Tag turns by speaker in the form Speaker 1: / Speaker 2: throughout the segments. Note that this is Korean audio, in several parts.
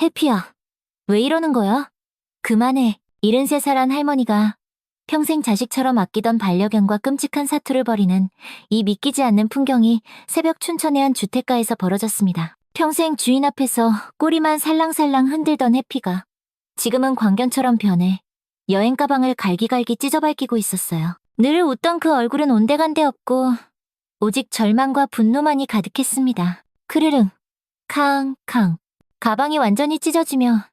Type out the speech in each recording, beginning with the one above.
Speaker 1: 해피야, 왜 이러는 거야? 그만해. 73살 할머니가 평생 자식처럼 아끼던 반려견과 끔찍한 사투를 벌이는 이 믿기지 않는 풍경이 새벽 춘천의 한 주택가에서 벌어졌습니다. 평생 주인 앞에서 꼬리만 살랑살랑 흔들던 해피가 지금은 광견처럼 변해 여행 가방을 갈기갈기 찢어밟히고 있었어요. 늘 웃던 그 얼굴은 온데간데 없고 오직 절망과 분노만이 가득했습니다. 크르릉, 캉캉. 가방이 완전히 찢어지며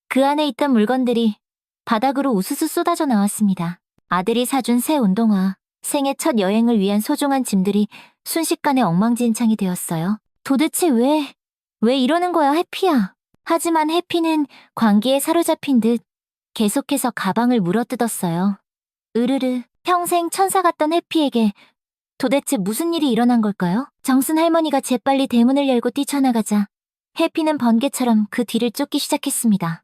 Speaker 1: 그 안에 있던 물건들이 바닥으로 우수수 쏟아져 나왔습니다. 아들이 사준 새 운동화, 생애 첫 여행을 위한 소중한 짐들이 순식간에 엉망진창이 되었어요. 도대체 왜 이러는 거야, 해피야? 하지만 해피는 광기에 사로잡힌 듯 계속해서 가방을 물어뜯었어요. 으르르, 평생 천사 같던 해피에게 도대체 무슨 일이 일어난 걸까요? 정순 할머니가 재빨리 대문을 열고 뛰쳐나가자 해피는 번개처럼 그 뒤를 쫓기 시작했습니다.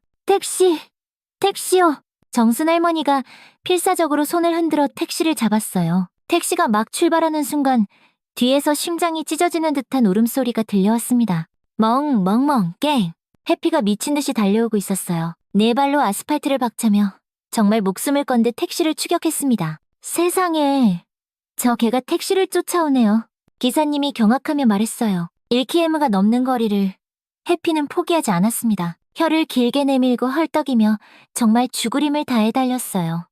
Speaker 1: 택시요. 정순 할머니가 필사적으로 손을 흔들어 택시를 잡았어요. 택시가 막 출발하는 순간 뒤에서 심장이 찢어지는 듯한 울음소리가 들려왔습니다. 멍멍멍 깽. 해피가 미친 듯이 달려오고 있었어요. 네 발로 아스팔트를 박차며 정말 목숨을 건 듯 택시를 추격했습니다. 세상에, 저 개가 택시를 쫓아오네요. 기사님이 경악하며 말했어요. 1km가 넘는 거리를 해피는 포기하지 않았습니다. 혀를 길게 내밀고 헐떡이며 정말 죽을 힘을 다해 달렸어요.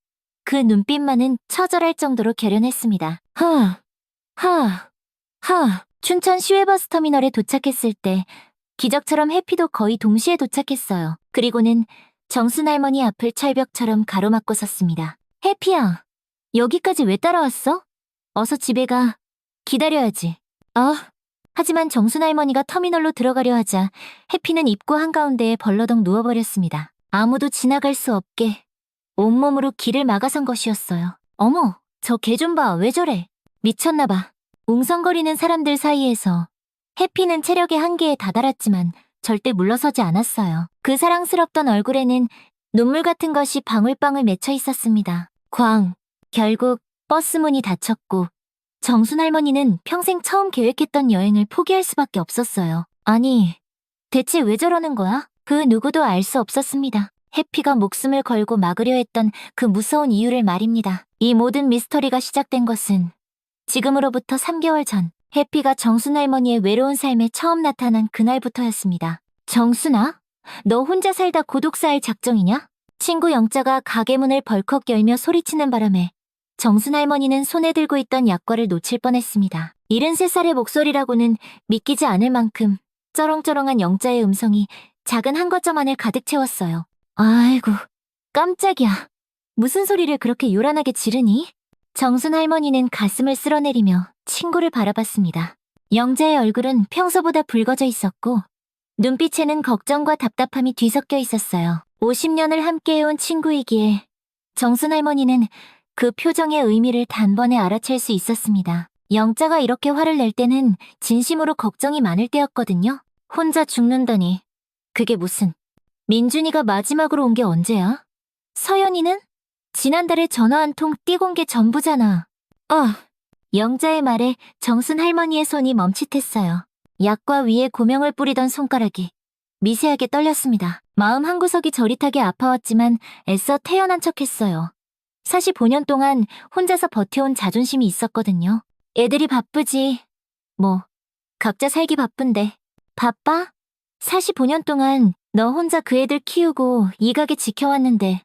Speaker 1: 그 눈빛만은 처절할 정도로 결연했습니다. 춘천 시외버스 터미널에 도착했을 때 기적처럼 해피도 거의 동시에 도착했어요. 그리고는 정순 할머니 앞을 철벽처럼 가로막고 섰습니다. 해피야, 여기까지 왜 따라왔어? 어서 집에 가. 기다려야지. 하지만 정순 할머니가 터미널로 들어가려 하자 해피는 입구 한가운데에 벌러덩 누워버렸습니다. 아무도 지나갈 수 없게 온몸으로 길을 막아선 것이었어요. 어머, 저 개 좀 봐. 왜 저래? 미쳤나봐. 웅성거리는 사람들 사이에서 해피는 체력의 한계에 다다랐지만 절대 물러서지 않았어요. 그 사랑스럽던 얼굴에는 눈물 같은 것이 방울방울 맺혀 있었습니다. 결국 버스 문이 닫혔고 정순 할머니는 평생 처음 계획했던 여행을 포기할 수밖에 없었어요. 아니, 대체 왜 저러는 거야? 그 누구도 알 수 없었습니다. 해피가 목숨을 걸고 막으려 했던 그 무서운 이유를 말입니다. 이 모든 미스터리가 시작된 것은 지금으로부터 3개월 전 해피가 정순 할머니의 외로운 삶에 처음 나타난 그날부터였습니다. 정순아? 너 혼자 살다 고독사할 작정이냐? 친구 영자가 가게 문을 벌컥 열며 소리치는 바람에 정순 할머니는 손에 들고 있던 약과를 놓칠 뻔했습니다. 73살의 목소리라고는 믿기지 않을 만큼 쩌렁쩌렁한 영자의 음성이 작은 한 거점 안을 가득 채웠어요. 아이고, 깜짝이야. 무슨 소리를 그렇게 요란하게 지르니? 정순 할머니는 가슴을 쓸어내리며 친구를 바라봤습니다. 영자의 얼굴은 평소보다 붉어져 있었고 눈빛에는 걱정과 답답함이 뒤섞여 있었어요. 50년을 함께해온 친구이기에 정순 할머니는 그 표정의 의미를 단번에 알아챌 수 있었습니다. 영자가 이렇게 화를 낼 때는 진심으로 걱정이 많을 때였거든요. 혼자 죽는다니. 그게 무슨. 민준이가 마지막으로 온 게 언제야? 서연이는? 지난달에 전화 한 통 띄고 온 게 전부잖아. 영자의 말에 정순 할머니의 손이 멈칫했어요. 약과 위에 고명을 뿌리던 손가락이 미세하게 떨렸습니다. 마음 한구석이 저릿하게 아파왔지만 애써 태연한 척했어요. 45년 동안 혼자서 버텨온 자존심이 있었거든요. 애들이 바쁘지. 뭐, 각자 살기 바쁜데. 바빠? 45년 동안 너 혼자 그 애들 키우고 이 가게 지켜왔는데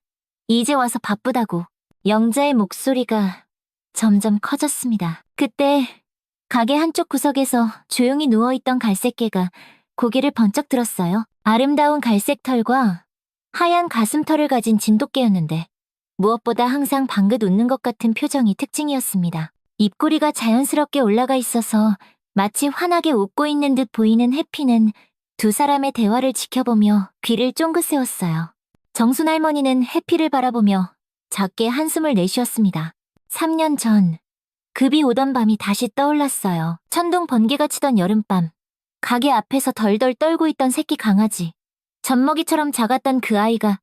Speaker 1: 이제 와서 바쁘다고. 영자의 목소리가 점점 커졌습니다. 그때 가게 한쪽 구석에서 조용히 누워있던 갈색개가 고개를 번쩍 들었어요. 아름다운 갈색 털과 하얀 가슴털을 가진 진돗개였는데 무엇보다 항상 방긋 웃는 것 같은 표정이 특징이었습니다. 입꼬리가 자연스럽게 올라가 있어서 마치 환하게 웃고 있는 듯 보이는 해피는 두 사람의 대화를 지켜보며 귀를 쫑긋 세웠어요. 정순 할머니는 해피를 바라보며 작게 한숨을 내쉬었습니다. 3년 전, 급이 오던 밤이 다시 떠올랐어요. 천둥 번개가 치던 여름밤, 가게 앞에서 덜덜 떨고 있던 새끼 강아지, 젖먹이처럼 작았던 그 아이가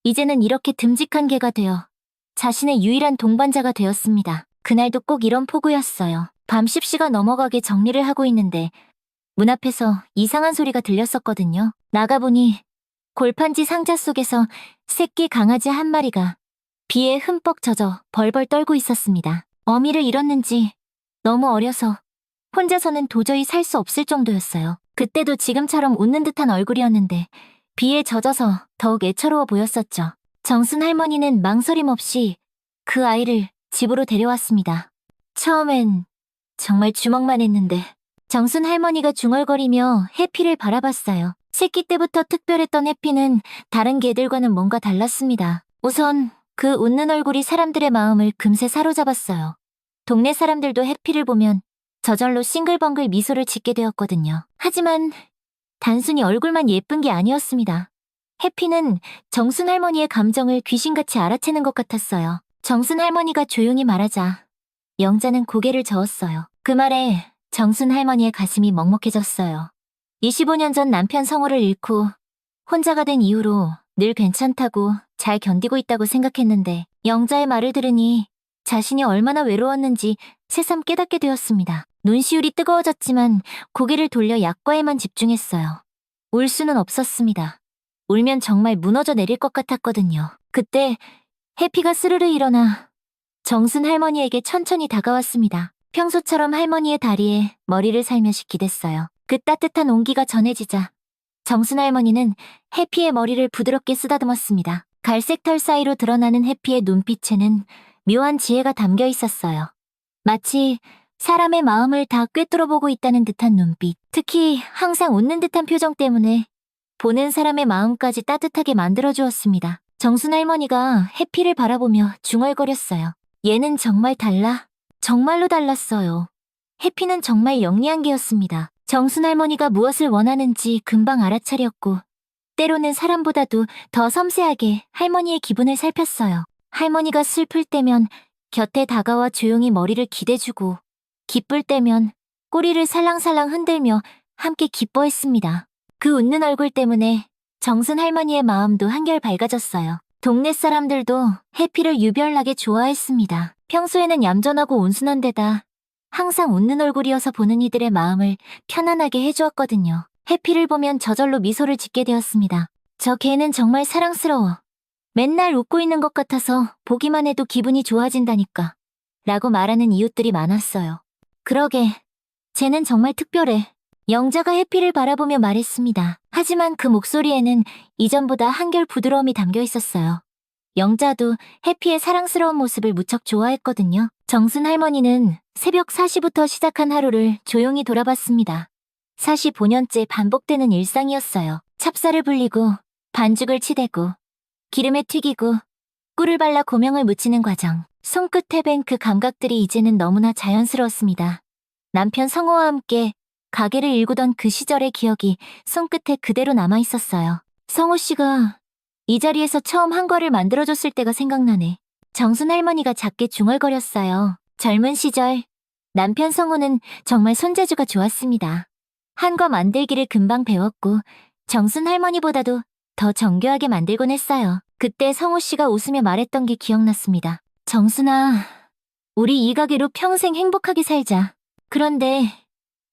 Speaker 1: 이제는 이렇게 듬직한 개가 되어 자신의 유일한 동반자가 되었습니다. 그날도 꼭 이런 폭우였어요. 밤 10시가 넘어가게 정리를 하고 있는데 문 앞에서 이상한 소리가 들렸었거든요. 나가보니 골판지 상자 속에서 새끼 강아지 한 마리가 비에 흠뻑 젖어 벌벌 떨고 있었습니다. 어미를 잃었는지 너무 어려서 혼자서는 도저히 살 수 없을 정도였어요. 그때도 지금처럼 웃는 듯한 얼굴이었는데 비에 젖어서 더욱 애처로워 보였었죠. 정순 할머니는 망설임 없이 그 아이를 집으로 데려왔습니다. 처음엔 정말 주먹만 했는데 정순 할머니가 중얼거리며 해피를 바라봤어요. 새끼 때부터 특별했던 해피는 다른 개들과는 뭔가 달랐습니다. 우선 그 웃는 얼굴이 사람들의 마음을 금세 사로잡았어요. 동네 사람들도 해피를 보면 저절로 싱글벙글 미소를 짓게 되었거든요. 하지만 단순히 얼굴만 예쁜 게 아니었습니다. 해피는 정순 할머니의 감정을 귀신같이 알아채는 것 같았어요. 정순 할머니가 조용히 말하자 영자는 고개를 저었어요. 그 말에 정순 할머니의 가슴이 먹먹해졌어요. 25년 전 남편 성호를 잃고 혼자가 된 이후로 늘 괜찮다고 잘 견디고 있다고 생각했는데 영자의 말을 들으니 자신이 얼마나 외로웠는지 새삼 깨닫게 되었습니다. 눈시울이 뜨거워졌지만 고개를 돌려 약과에만 집중했어요. 울 수는 없었습니다. 울면 정말 무너져 내릴 것 같았거든요. 그때 해피가 스르르 일어나 정순 할머니에게 천천히 다가왔습니다. 평소처럼 할머니의 다리에 머리를 살며시 기댔어요. 그 따뜻한 온기가 전해지자 정순 할머니는 해피의 머리를 부드럽게 쓰다듬었습니다. 갈색 털 사이로 드러나는 해피의 눈빛에는 묘한 지혜가 담겨 있었어요. 마치 사람의 마음을 다 꿰뚫어보고 있다는 듯한 눈빛, 특히 항상 웃는 듯한 표정 때문에 보는 사람의 마음까지 따뜻하게 만들어주었습니다. 정순 할머니가 해피를 바라보며 중얼거렸어요. 얘는 정말 달라. 정말로 달랐어요. 해피는 정말 영리한 개였습니다. 정순 할머니가 무엇을 원하는지 금방 알아차렸고 때로는 사람보다도 더 섬세하게 할머니의 기분을 살폈어요. 할머니가 슬플 때면 곁에 다가와 조용히 머리를 기대주고 기쁠 때면 꼬리를 살랑살랑 흔들며 함께 기뻐했습니다. 그 웃는 얼굴 때문에 정순 할머니의 마음도 한결 밝아졌어요. 동네 사람들도 해피를 유별나게 좋아했습니다. 평소에는 얌전하고 온순한 데다 항상 웃는 얼굴이어서 보는 이들의 마음을 편안하게 해주었거든요. 해피를 보면 저절로 미소를 짓게 되었습니다. 저 개는 정말 사랑스러워. 맨날 웃고 있는 것 같아서 보기만 해도 기분이 좋아진다니까. 라고 말하는 이웃들이 많았어요. 그러게, 쟤는 정말 특별해. 영자가 해피를 바라보며 말했습니다. 하지만 그 목소리에는 이전보다 한결 부드러움이 담겨 있었어요. 영자도 해피의 사랑스러운 모습을 무척 좋아했거든요. 정순 할머니는 새벽 4시부터 시작한 하루를 조용히 돌아봤습니다. 45년째 반복되는 일상이었어요. 찹쌀을 불리고 반죽을 치대고 기름에 튀기고 꿀을 발라 고명을 묻히는 과정. 손끝에 밴 그 감각들이 이제는 너무나 자연스러웠습니다. 남편 성호와 함께 가게를 일구던 그 시절의 기억이 손끝에 그대로 남아있었어요. 성호 씨가 이 자리에서 처음 한과를 만들어줬을 때가 생각나네. 정순 할머니가 작게 중얼거렸어요. 젊은 시절 남편 성호는 정말 손재주가 좋았습니다. 한과 만들기를 금방 배웠고 정순 할머니보다도 더 정교하게 만들곤 했어요. 그때 성호 씨가 웃으며 말했던 게 기억났습니다. 정순아, 우리 이 가게로 평생 행복하게 살자. 그런데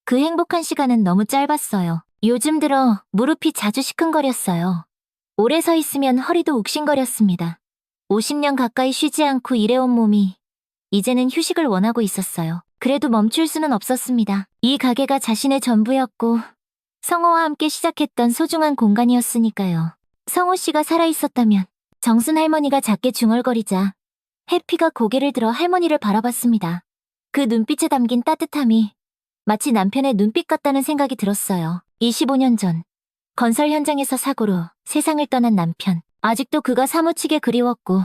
Speaker 1: 그 행복한 시간은 너무 짧았어요. 요즘 들어 무릎이 자주 시큰거렸어요. 오래 서 있으면 허리도 욱신거렸습니다. 50년 가까이 쉬지 않고 일해온 몸이 이제는 휴식을 원하고 있었어요. 그래도 멈출 수는 없었습니다. 이 가게가 자신의 전부였고 성호와 함께 시작했던 소중한 공간이었으니까요. 성호 씨가 살아있었다면. 정순 할머니가 작게 중얼거리자 해피가 고개를 들어 할머니를 바라봤습니다. 그 눈빛에 담긴 따뜻함이 마치 남편의 눈빛 같다는 생각이 들었어요. 25년 전 건설 현장에서 사고로 세상을 떠난 남편. 아직도 그가 사무치게 그리웠고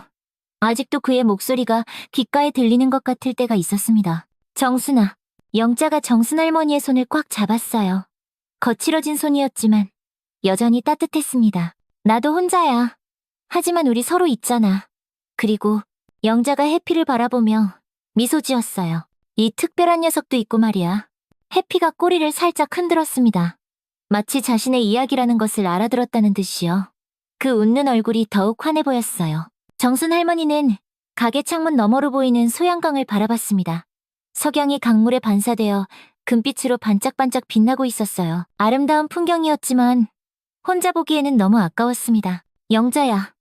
Speaker 1: 아직도 그의 목소리가 귓가에 들리는 것 같을 때가 있었습니다. 정순아. 영자가 정순 할머니의 손을 꽉 잡았어요. 거칠어진 손이었지만 여전히 따뜻했습니다. 나도 혼자야. 하지만 우리 서로 있잖아. 그리고 영자가 해피를 바라보며 미소 지었어요. 이 특별한 녀석도 있고 말이야. 해피가 꼬리를 살짝 흔들었습니다. 마치 자신의 이야기라는 것을 알아들었다는 듯이요. 그 웃는 얼굴이 더욱 환해 보였어요. 정순 할머니는 가게 창문 너머로 보이는 소양강을 바라봤습니다. 석양이 강물에 반사되어 금빛으로 반짝반짝 빛나고 있었어요. 아름다운 풍경이었지만 혼자 보기에는 너무 아까웠습니다. 영자야.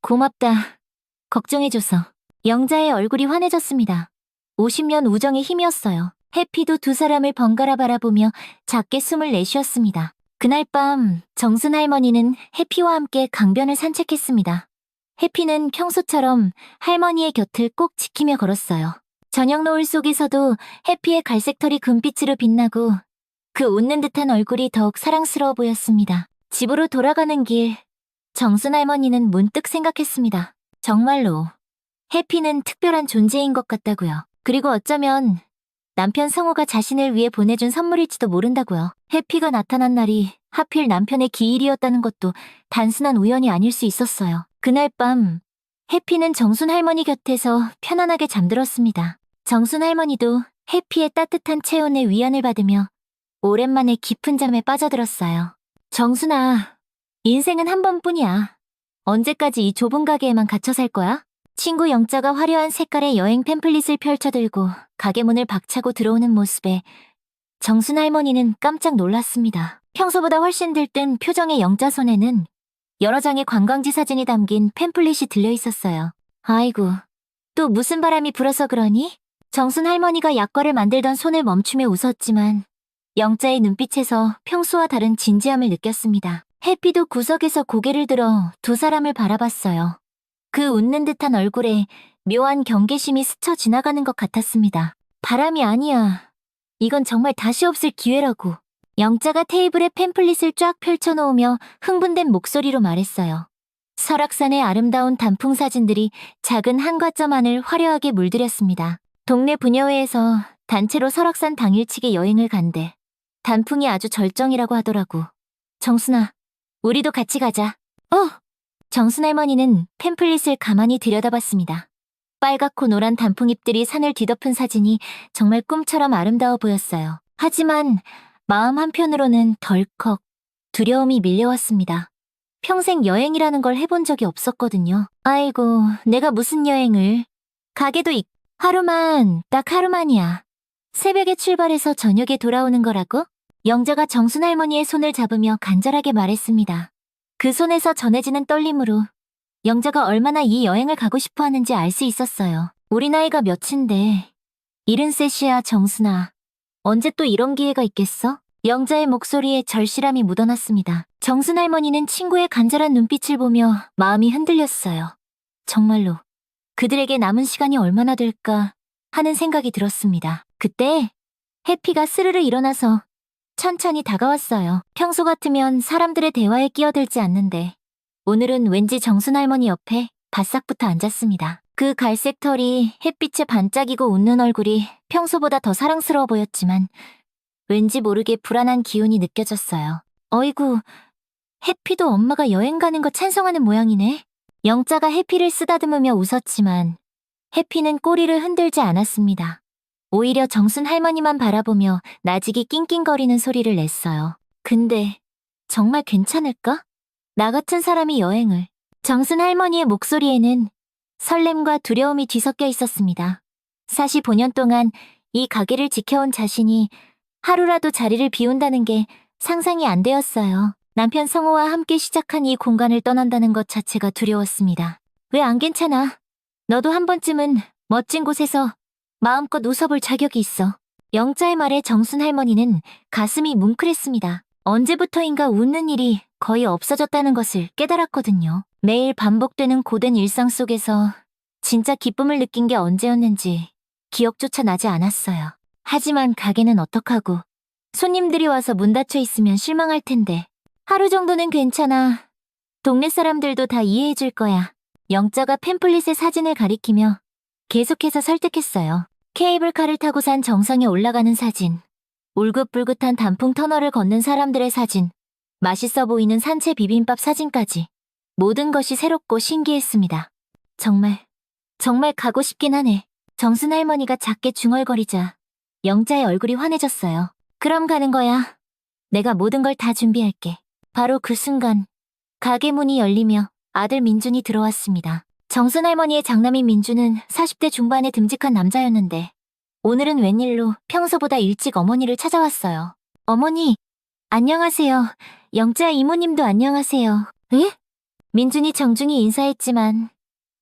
Speaker 1: 고맙다. 걱정해줘서. 영자의 얼굴이 환해졌습니다. 50년 우정의 힘이었어요. 해피도 두 사람을 번갈아 바라보며 작게 숨을 내쉬었습니다. 그날 밤 정순 할머니는 해피와 함께 강변을 산책했습니다. 해피는 평소처럼 할머니의 곁을 꼭 지키며 걸었어요. 저녁 노을 속에서도 해피의 갈색 털이 금빛으로 빛나고 그 웃는 듯한 얼굴이 더욱 사랑스러워 보였습니다. 집으로 돌아가는 길, 정순 할머니는 문득 생각했습니다. 정말로 해피는 특별한 존재인 것 같다고요. 그리고 어쩌면 남편 성호가 자신을 위해 보내준 선물일지도 모른다고요. 해피가 나타난 날이 하필 남편의 기일이었다는 것도 단순한 우연이 아닐 수 있었어요. 그날 밤 해피는 정순 할머니 곁에서 편안하게 잠들었습니다. 정순 할머니도 해피의 따뜻한 체온에 위안을 받으며 오랜만에 깊은 잠에 빠져들었어요. 정순아, 인생은 한 번뿐이야. 언제까지 이 좁은 가게에만 갇혀 살 거야? 친구 영자가 화려한 색깔의 여행 팸플릿을 펼쳐들고 가게 문을 박차고 들어오는 모습에 정순 할머니는 깜짝 놀랐습니다. 평소보다 훨씬 들뜬 표정의 영자 손에는 여러 장의 관광지 사진이 담긴 팸플릿이 들려있었어요. 아이고, 또 무슨 바람이 불어서 그러니? 정순 할머니가 약과를 만들던 손을 멈추며 웃었지만 영자의 눈빛에서 평소와 다른 진지함을 느꼈습니다. 해피도 구석에서 고개를 들어 두 사람을 바라봤어요. 그 웃는 듯한 얼굴에 묘한 경계심이 스쳐 지나가는 것 같았습니다. 바람이 아니야. 이건 정말 다시 없을 기회라고. 영자가 테이블에 팸플릿을 쫙 펼쳐놓으며 흥분된 목소리로 말했어요. 설악산의 아름다운 단풍 사진들이 작은 한과점 안을 화려하게 물들였습니다. 동네 부녀회에서 단체로 설악산 당일치기 여행을 간대. 단풍이 아주 절정이라고 하더라고. 정순아, 우리도 같이 가자. 정순 할머니는 팸플릿을 가만히 들여다봤습니다. 빨갛고 노란 단풍잎들이 산을 뒤덮은 사진이 정말 꿈처럼 아름다워 보였어요. 하지만 마음 한편으로는 덜컥 두려움이 밀려왔습니다. 평생 여행이라는 걸 해본 적이 없었거든요. 아이고, 내가 무슨 여행을. 가게도 있고 하루만, 딱 하루만이야. 새벽에 출발해서 저녁에 돌아오는 거라고? 영자가 정순 할머니의 손을 잡으며 간절하게 말했습니다. 그 손에서 전해지는 떨림으로 영자가 얼마나 이 여행을 가고 싶어 하는지 알 수 있었어요. 우리 나이가 몇인데. 73이야, 정순아. 언제 또 이런 기회가 있겠어? 영자의 목소리에 절실함이 묻어났습니다. 정순 할머니는 친구의 간절한 눈빛을 보며 마음이 흔들렸어요. 정말로 그들에게 남은 시간이 얼마나 될까 하는 생각이 들었습니다. 그때 해피가 스르르 일어나서 천천히 다가왔어요. 평소 같으면 사람들의 대화에 끼어들지 않는데 오늘은 왠지 정순 할머니 옆에 바싹 붙어 앉았습니다. 그 갈색 털이 햇빛에 반짝이고 웃는 얼굴이 평소보다 더 사랑스러워 보였지만 왠지 모르게 불안한 기운이 느껴졌어요. 어이구, 해피도 엄마가 여행 가는 거 찬성하는 모양이네. 영자가 해피를 쓰다듬으며 웃었지만 해피는 꼬리를 흔들지 않았습니다. 오히려 정순 할머니만 바라보며 나직이 낑낑거리는 소리를 냈어요. 근데 정말 괜찮을까? 나 같은 사람이 여행을. 정순 할머니의 목소리에는 설렘과 두려움이 뒤섞여 있었습니다. 45년 동안 이 가게를 지켜온 자신이 하루라도 자리를 비운다는 게 상상이 안 되었어요. 남편 성호와 함께 시작한 이 공간을 떠난다는 것 자체가 두려웠습니다. 왜 안 괜찮아? 너도 한 번쯤은 멋진 곳에서 마음껏 웃어볼 자격이 있어. 영자의 말에 정순 할머니는 가슴이 뭉클했습니다. 언제부터인가 웃는 일이 거의 없어졌다는 것을 깨달았거든요. 매일 반복되는 고된 일상 속에서 진짜 기쁨을 느낀 게 언제였는지 기억조차 나지 않았어요. 하지만 가게는 어떡하고. 손님들이 와서 문 닫혀 있으면 실망할 텐데. 하루 정도는 괜찮아. 동네 사람들도 다 이해해줄 거야. 영자가 팸플릿의 사진을 가리키며 계속해서 설득했어요. 케이블카를 타고 산 정상에 올라가는 사진, 울긋불긋한 단풍 터널을 걷는 사람들의 사진, 맛있어 보이는 산채 비빔밥 사진까지 모든 것이 새롭고 신기했습니다. 정말 가고 싶긴 하네. 정순 할머니가 작게 중얼거리자 영자의 얼굴이 환해졌어요. 그럼 가는 거야. 내가 모든 걸 다 준비할게. 바로 그 순간 가게 문이 열리며 아들 민준이 들어왔습니다. 정순 할머니의 장남인 민준은 40대 중반의 듬직한 남자였는데 오늘은 웬일로 평소보다 일찍 어머니를 찾아왔어요. 어머니, 안녕하세요. 영자 이모님도 안녕하세요. 에? 민준이 정중히 인사했지만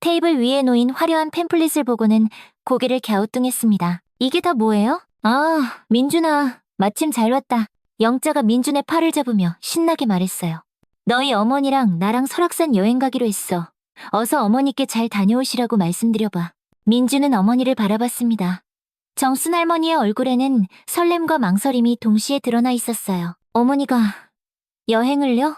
Speaker 1: 테이블 위에 놓인 화려한 팸플릿을 보고는 고개를 갸우뚱했습니다. 이게 다 뭐예요? 아, 민준아, 마침 잘 왔다. 영자가 민준의 팔을 잡으며 신나게 말했어요. 너희 어머니랑 나랑 설악산 여행 가기로 했어. 어서 어머니께 잘 다녀오시라고 말씀드려봐. 민준은 어머니를 바라봤습니다. 정순 할머니의 얼굴에는 설렘과 망설임이 동시에 드러나 있었어요. 어머니가 여행을요?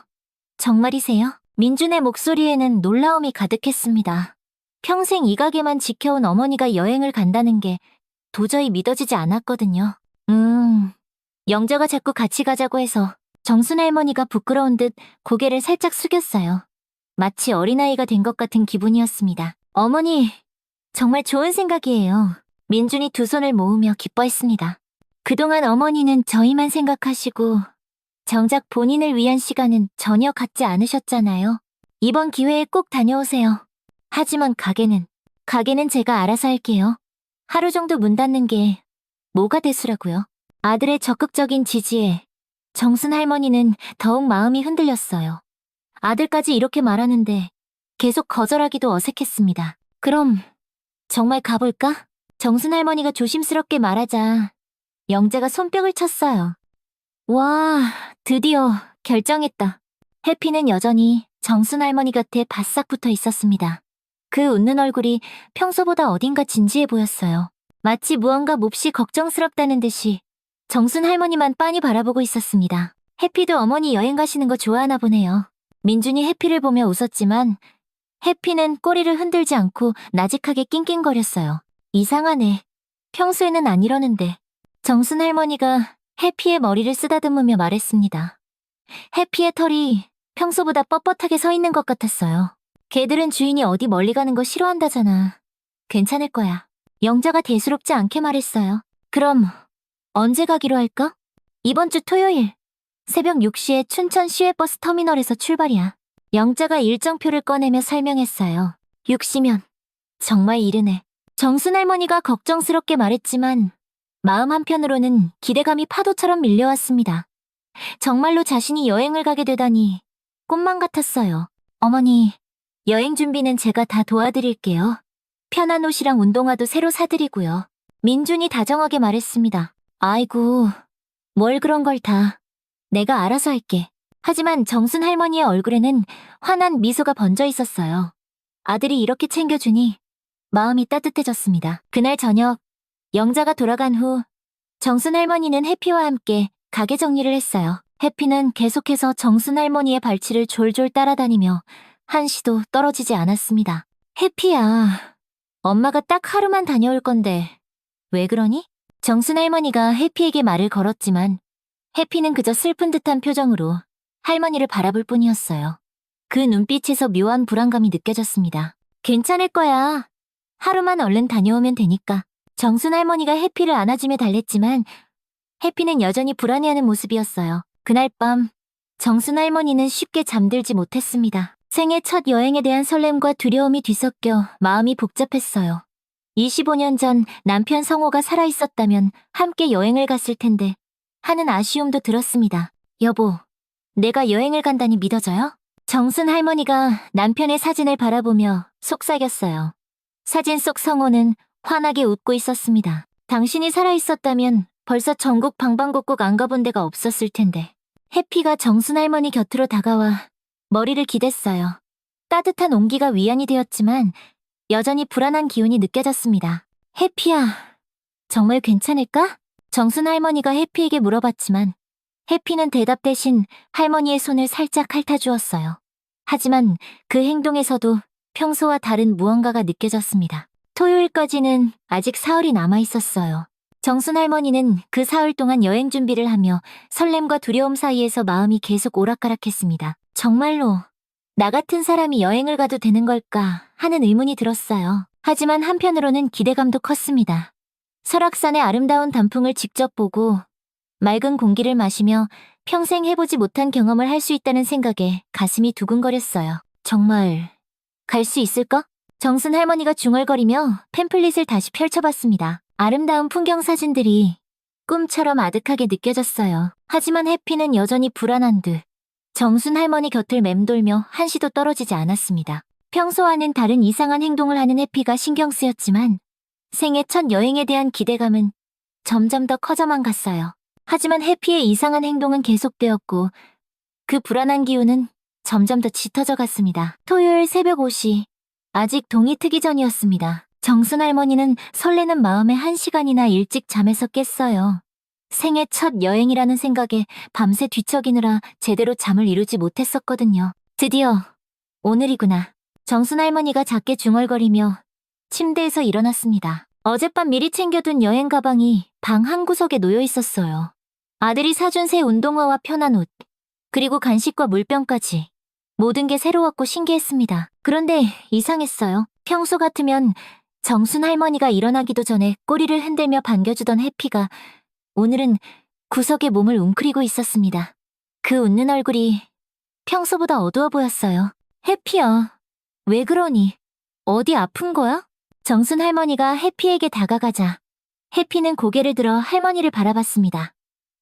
Speaker 1: 정말이세요? 민준의 목소리에는 놀라움이 가득했습니다. 평생 이 가게만 지켜온 어머니가 여행을 간다는 게 도저히 믿어지지 않았거든요. 영자가 자꾸 같이 가자고 해서 정순 할머니가 부끄러운 듯 고개를 살짝 숙였어요. 마치 어린아이가 된 것 같은 기분이었습니다. 어머니, 정말 좋은 생각이에요. 민준이 두 손을 모으며 기뻐했습니다. 그동안 어머니는 저희만 생각하시고 정작 본인을 위한 시간은 전혀 갖지 않으셨잖아요. 이번 기회에 꼭 다녀오세요. 하지만 가게는 제가 알아서 할게요. 하루 정도 문 닫는 게 뭐가 대수라고요? 아들의 적극적인 지지에 정순 할머니는 더욱 마음이 흔들렸어요. 아들까지 이렇게 말하는데 계속 거절하기도 어색했습니다. 그럼 정말 가볼까? 정순 할머니가 조심스럽게 말하자 영재가 손뼉을 쳤어요. 와, 드디어 결정했다. 해피는 여전히 정순 할머니 곁에 바싹 붙어 있었습니다. 그 웃는 얼굴이 평소보다 어딘가 진지해 보였어요. 마치 무언가 몹시 걱정스럽다는 듯이 정순 할머니만 빤히 바라보고 있었습니다. 해피도 어머니 여행 가시는 거 좋아하나 보네요. 민준이 해피를 보며 웃었지만 해피는 꼬리를 흔들지 않고 나직하게 낑낑거렸어요. 이상하네. 평소에는 안 이러는데. 정순 할머니가 해피의 머리를 쓰다듬으며 말했습니다. 해피의 털이 평소보다 뻣뻣하게 서 있는 것 같았어요. 개들은 주인이 어디 멀리 가는 거 싫어한다잖아. 괜찮을 거야. 영자가 대수롭지 않게 말했어요. 그럼 언제 가기로 할까? 이번 주 토요일. 새벽 6시에 춘천 시외버스 터미널에서 출발이야. 영자가 일정표를 꺼내며 설명했어요. 6시면 정말 이르네. 정순 할머니가 걱정스럽게 말했지만 마음 한편으로는 기대감이 파도처럼 밀려왔습니다. 정말로 자신이 여행을 가게 되다니 꿈만 같았어요. 어머니, 여행 준비는 제가 다 도와드릴게요. 편한 옷이랑 운동화도 새로 사드리고요. 민준이 다정하게 말했습니다. 아이고, 뭘 그런 걸 다. 내가 알아서 할게. 하지만 정순 할머니의 얼굴에는 환한 미소가 번져 있었어요. 아들이 이렇게 챙겨주니 마음이 따뜻해졌습니다. 그날 저녁, 영자가 돌아간 후 정순 할머니는 해피와 함께 가게 정리를 했어요. 해피는 계속해서 정순 할머니의 발치를 졸졸 따라다니며 한시도 떨어지지 않았습니다. 해피야, 엄마가 딱 하루만 다녀올 건데 왜 그러니? 정순 할머니가 해피에게 말을 걸었지만 해피는 그저 슬픈 듯한 표정으로 할머니를 바라볼 뿐이었어요. 그 눈빛에서 묘한 불안감이 느껴졌습니다. 괜찮을 거야. 하루만 얼른 다녀오면 되니까. 정순 할머니가 해피를 안아주며 달랬지만 해피는 여전히 불안해하는 모습이었어요. 그날 밤 정순 할머니는 쉽게 잠들지 못했습니다. 생애 첫 여행에 대한 설렘과 두려움이 뒤섞여 마음이 복잡했어요. 25년 전 남편 성호가 살아있었다면 함께 여행을 갔을 텐데 하는 아쉬움도 들었습니다. 여보, 내가 여행을 간다니 믿어져요? 정순 할머니가 남편의 사진을 바라보며 속삭였어요. 사진 속 성호는 환하게 웃고 있었습니다. 당신이 살아있었다면 벌써 전국 방방곡곡 안 가본 데가 없었을 텐데. 해피가 정순 할머니 곁으로 다가와 머리를 기댔어요. 따뜻한 온기가 위안이 되었지만 여전히 불안한 기운이 느껴졌습니다. 해피야, 정말 괜찮을까? 정순 할머니가 해피에게 물어봤지만 해피는 대답 대신 할머니의 손을 살짝 핥아주었어요. 하지만 그 행동에서도 평소와 다른 무언가가 느껴졌습니다. 토요일까지는 아직 사흘이 남아있었어요. 정순 할머니는 그 사흘 동안 여행 준비를 하며 설렘과 두려움 사이에서 마음이 계속 오락가락했습니다. 정말로 나 같은 사람이 여행을 가도 되는 걸까 하는 의문이 들었어요. 하지만 한편으로는 기대감도 컸습니다. 설악산의 아름다운 단풍을 직접 보고 맑은 공기를 마시며 평생 해보지 못한 경험을 할 수 있다는 생각에 가슴이 두근거렸어요. 정말 갈 수 있을까? 정순 할머니가 중얼거리며 팸플릿을 다시 펼쳐봤습니다. 아름다운 풍경 사진들이 꿈처럼 아득하게 느껴졌어요. 하지만 해피는 여전히 불안한 듯 정순 할머니 곁을 맴돌며 한시도 떨어지지 않았습니다. 평소와는 다른 이상한 행동을 하는 해피가 신경 쓰였지만 생애 첫 여행에 대한 기대감은 점점 더 커져만 갔어요. 하지만 해피의 이상한 행동은 계속되었고 그 불안한 기운은 점점 더 짙어져 갔습니다. 토요일 새벽 5시, 아직 동이 트기 전이었습니다. 정순 할머니는 설레는 마음에 1시간이나 일찍 잠에서 깼어요. 생애 첫 여행이라는 생각에 밤새 뒤척이느라 제대로 잠을 이루지 못했었거든요. 드디어 오늘이구나. 정순 할머니가 작게 중얼거리며 침대에서 일어났습니다. 어젯밤 미리 챙겨둔 여행 가방이 방 한구석에 놓여 있었어요. 아들이 사준 새 운동화와 편한 옷, 그리고 간식과 물병까지 모든 게 새로웠고 신기했습니다. 그런데 이상했어요. 평소 같으면 정순 할머니가 일어나기도 전에 꼬리를 흔들며 반겨주던 해피가 오늘은 구석에 몸을 웅크리고 있었습니다. 그 웃는 얼굴이 평소보다 어두워 보였어요. 해피야, 왜 그러니? 어디 아픈 거야? 정순 할머니가 해피에게 다가가자 해피는 고개를 들어 할머니를 바라봤습니다.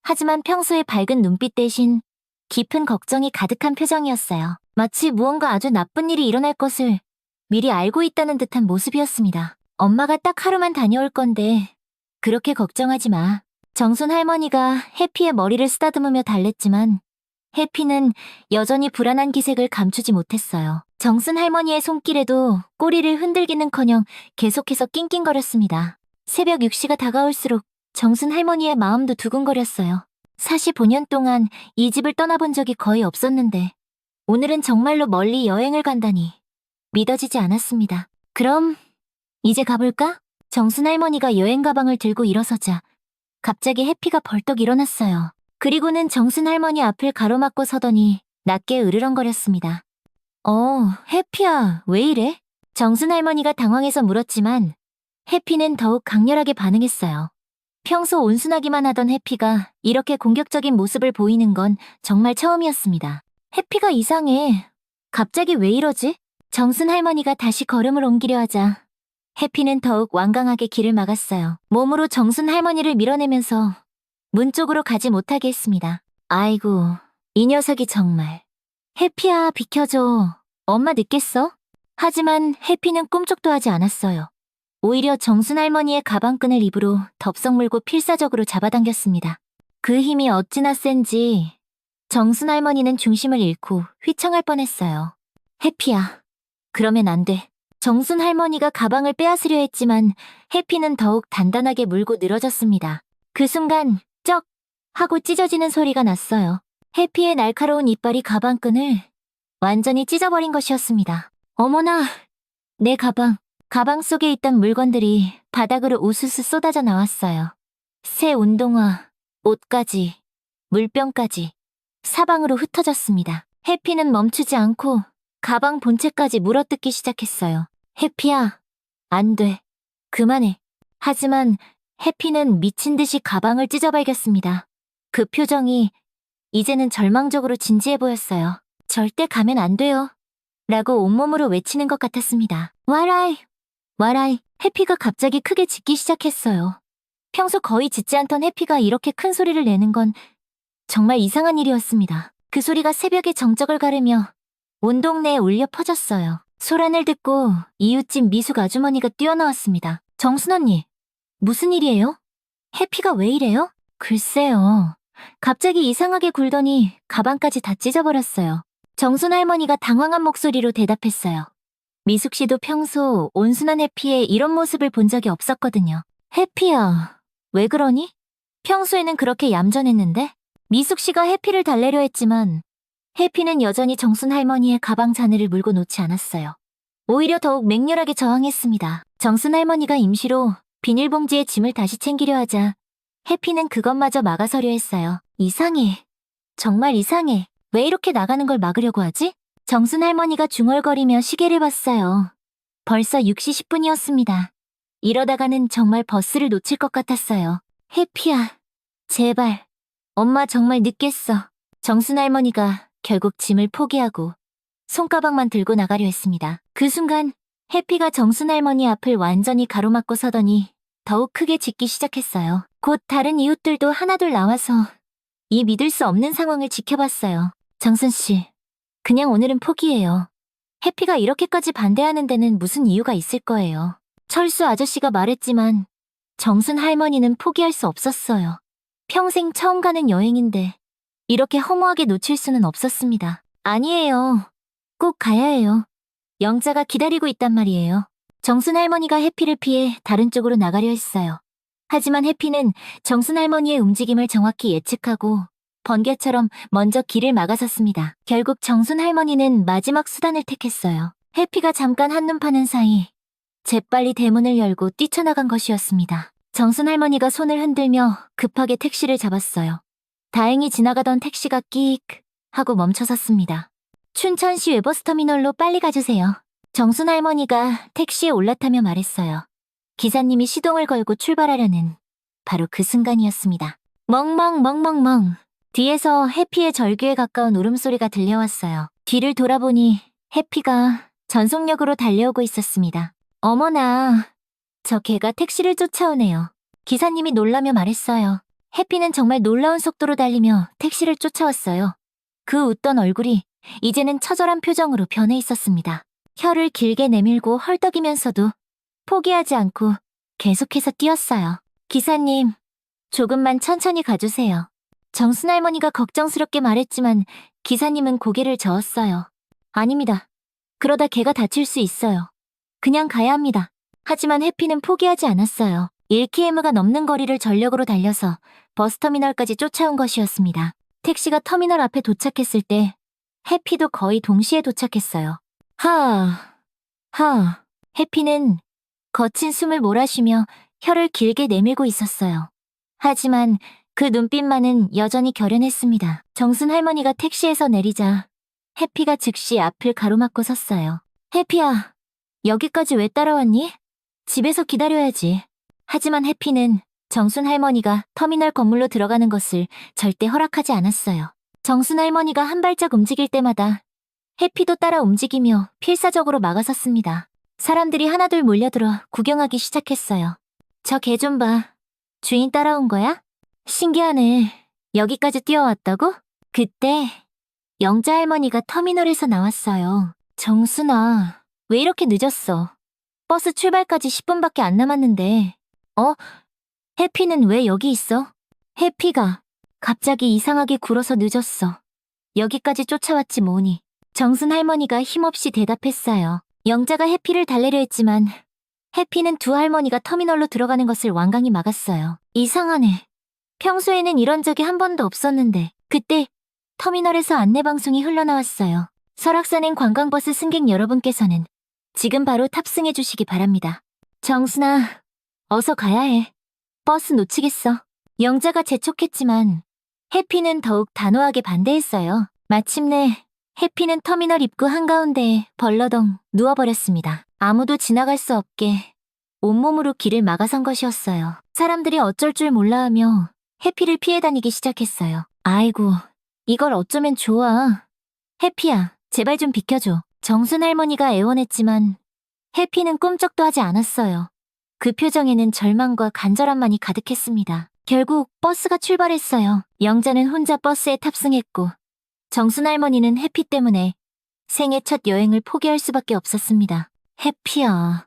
Speaker 1: 하지만 평소의 밝은 눈빛 대신 깊은 걱정이 가득한 표정이었어요. 마치 무언가 아주 나쁜 일이 일어날 것을 미리 알고 있다는 듯한 모습이었습니다. 엄마가 딱 하루만 다녀올 건데 그렇게 걱정하지 마. 정순 할머니가 해피의 머리를 쓰다듬으며 달랬지만 해피는 여전히 불안한 기색을 감추지 못했어요. 정순 할머니의 손길에도 꼬리를 흔들기는커녕 계속해서 낑낑거렸습니다. 새벽 6시가 다가올수록 정순 할머니의 마음도 두근거렸어요. 45년 동안 이 집을 떠나본 적이 거의 없었는데 오늘은 정말로 멀리 여행을 간다니 믿어지지 않았습니다. 그럼 이제 가볼까? 정순 할머니가 여행 가방을 들고 일어서자 갑자기 해피가 벌떡 일어났어요. 그리고는 정순 할머니 앞을 가로막고 서더니 낮게 으르렁거렸습니다. 해피야, 왜 이래? 정순 할머니가 당황해서 물었지만 해피는 더욱 강렬하게 반응했어요. 평소 온순하기만 하던 해피가 이렇게 공격적인 모습을 보이는 건 정말 처음이었습니다. 해피가 이상해. 갑자기 왜 이러지? 정순 할머니가 다시 걸음을 옮기려 하자 해피는 더욱 완강하게 길을 막았어요. 몸으로 정순 할머니를 밀어내면서 문 쪽으로 가지 못하게 했습니다. 아이고, 이 녀석이 정말. 해피야, 비켜줘. 엄마 늦겠어? 하지만 해피는 꿈쩍도 하지 않았어요. 오히려 정순 할머니의 가방끈을 입으로 덥석 물고 필사적으로 잡아당겼습니다. 그 힘이 어찌나 센지 정순 할머니는 중심을 잃고 휘청할 뻔했어요. 해피야, 그러면 안 돼. 정순 할머니가 가방을 빼앗으려 했지만 해피는 더욱 단단하게 물고 늘어졌습니다. 그 순간 쩍 하고 찢어지는 소리가 났어요. 해피의 날카로운 이빨이 가방끈을 완전히 찢어버린 것이었습니다. 어머나, 내 가방. 가방 속에 있던 물건들이 바닥으로 우수수 쏟아져 나왔어요. 새 운동화, 옷까지, 물병까지 사방으로 흩어졌습니다. 해피는 멈추지 않고 가방 본체까지 물어뜯기 시작했어요. 해피야, 안 돼. 그만해. 하지만 해피는 미친 듯이 가방을 찢어발겼습니다. 그 표정이 이제는 절망적으로 진지해 보였어요. 절대 가면 안 돼요. 라고 온몸으로 외치는 것 같았습니다. 와라이, 와라이. 해피가 갑자기 크게 짖기 시작했어요. 평소 거의 짖지 않던 해피가 이렇게 큰 소리를 내는 건 정말 이상한 일이었습니다. 그 소리가 새벽의 정적을 가르며 온 동네에 울려 퍼졌어요. 소란을 듣고 이웃집 미숙 아주머니가 뛰어나왔습니다. 정순 언니, 무슨 일이에요? 해피가 왜 이래요? 글쎄요. 갑자기 이상하게 굴더니 가방까지 다 찢어버렸어요. 정순 할머니가 당황한 목소리로 대답했어요. 미숙 씨도 평소 온순한 해피의 이런 모습을 본 적이 없었거든요. 해피야, 왜 그러니? 평소에는 그렇게 얌전했는데? 미숙 씨가 해피를 달래려 했지만 해피는 여전히 정순 할머니의 가방 잔해를 물고 놓지 않았어요. 오히려 더욱 맹렬하게 저항했습니다. 정순 할머니가 임시로 비닐봉지에 짐을 다시 챙기려 하자 해피는 그것마저 막아서려 했어요. 이상해. 정말 이상해. 왜 이렇게 나가는 걸 막으려고 하지? 정순 할머니가 중얼거리며 시계를 봤어요. 벌써 6시 10분이었습니다. 이러다가는 정말 버스를 놓칠 것 같았어요. 해피야, 제발. 엄마 정말 늦겠어. 정순 할머니가 결국 짐을 포기하고 손가방만 들고 나가려 했습니다. 그 순간 해피가 정순 할머니 앞을 완전히 가로막고 서더니 더욱 크게 짖기 시작했어요. 곧 다른 이웃들도 하나둘 나와서 이 믿을 수 없는 상황을 지켜봤어요. 정순 씨, 그냥 오늘은 포기해요. 해피가 이렇게까지 반대하는 데는 무슨 이유가 있을 거예요. 철수 아저씨가 말했지만 정순 할머니는 포기할 수 없었어요. 평생 처음 가는 여행인데 이렇게 허무하게 놓칠 수는 없었습니다. 아니에요. 꼭 가야 해요. 영자가 기다리고 있단 말이에요. 정순 할머니가 해피를 피해 다른 쪽으로 나가려 했어요. 하지만 해피는 정순 할머니의 움직임을 정확히 예측하고 번개처럼 먼저 길을 막아섰습니다. 결국 정순 할머니는 마지막 수단을 택했어요. 해피가 잠깐 한눈 파는 사이 재빨리 대문을 열고 뛰쳐나간 것이었습니다. 정순 할머니가 손을 흔들며 급하게 택시를 잡았어요. 다행히 지나가던 택시가 끼익 하고 멈춰섰습니다. 춘천시 웨버스터미널로 빨리 가주세요. 정순 할머니가 택시에 올라타며 말했어요. 기사님이 시동을 걸고 출발하려는 바로 그 순간이었습니다. 멍멍멍멍멍. 뒤에서 해피의 절규에 가까운 울음소리가 들려왔어요. 뒤를 돌아보니 해피가 전속력으로 달려오고 있었습니다. 어머나, 저 개가 택시를 쫓아오네요. 기사님이 놀라며 말했어요. 해피는 정말 놀라운 속도로 달리며 택시를 쫓아왔어요. 그 웃던 얼굴이 이제는 처절한 표정으로 변해 있었습니다. 혀를 길게 내밀고 헐떡이면서도 포기하지 않고 계속해서 뛰었어요. 기사님, 조금만 천천히 가주세요. 정순 할머니가 걱정스럽게 말했지만 기사님은 고개를 저었어요. 아닙니다. 그러다 개가 다칠 수 있어요. 그냥 가야 합니다. 하지만 해피는 포기하지 않았어요. 1km가 넘는 거리를 전력으로 달려서 버스터미널까지 쫓아온 것이었습니다. 택시가 터미널 앞에 도착했을 때 해피도 거의 동시에 도착했어요. 해피는 거친 숨을 몰아쉬며 혀를 길게 내밀고 있었어요. 하지만 그 눈빛만은 여전히 결연했습니다. 정순 할머니가 택시에서 내리자 해피가 즉시 앞을 가로막고 섰어요. 해피야, 여기까지 왜 따라왔니? 집에서 기다려야지. 하지만 해피는 정순 할머니가 터미널 건물로 들어가는 것을 절대 허락하지 않았어요. 정순 할머니가 한 발짝 움직일 때마다 해피도 따라 움직이며 필사적으로 막아섰습니다. 사람들이 하나둘 몰려들어 구경하기 시작했어요. 저 개 좀 봐. 주인 따라온 거야? 신기하네. 여기까지 뛰어왔다고? 그때 영자 할머니가 터미널에서 나왔어요. 정순아, 왜 이렇게 늦었어? 버스 출발까지 10분밖에 안 남았는데. 해피는 왜 여기 있어? 해피가 갑자기 이상하게 굴어서 늦었어. 여기까지 쫓아왔지 뭐니. 정순 할머니가 힘없이 대답했어요. 영자가 해피를 달래려 했지만 해피는 두 할머니가 터미널로 들어가는 것을 완강히 막았어요. 이상하네. 평소에는 이런 적이 한 번도 없었는데. 그때 터미널에서 안내방송이 흘러나왔어요. 설악산행 관광버스 승객 여러분께서는 지금 바로 탑승해 주시기 바랍니다. 정순아, 어서 가야 해. 버스 놓치겠어. 영자가 재촉했지만 해피는 더욱 단호하게 반대했어요. 마침내 해피는 터미널 입구 한가운데에 벌러덩 누워버렸습니다. 아무도 지나갈 수 없게 온몸으로 길을 막아선 것이었어요. 사람들이 어쩔 줄 몰라하며 해피를 피해 다니기 시작했어요. 아이고, 이걸 어쩌면 좋아. 해피야, 제발 좀 비켜줘. 정순 할머니가 애원했지만 해피는 꼼짝도 하지 않았어요. 그 표정에는 절망과 간절함만이 가득했습니다. 결국 버스가 출발했어요. 영자는 혼자 버스에 탑승했고 정순 할머니는 해피 때문에 생애 첫 여행을 포기할 수밖에 없었습니다. 해피야,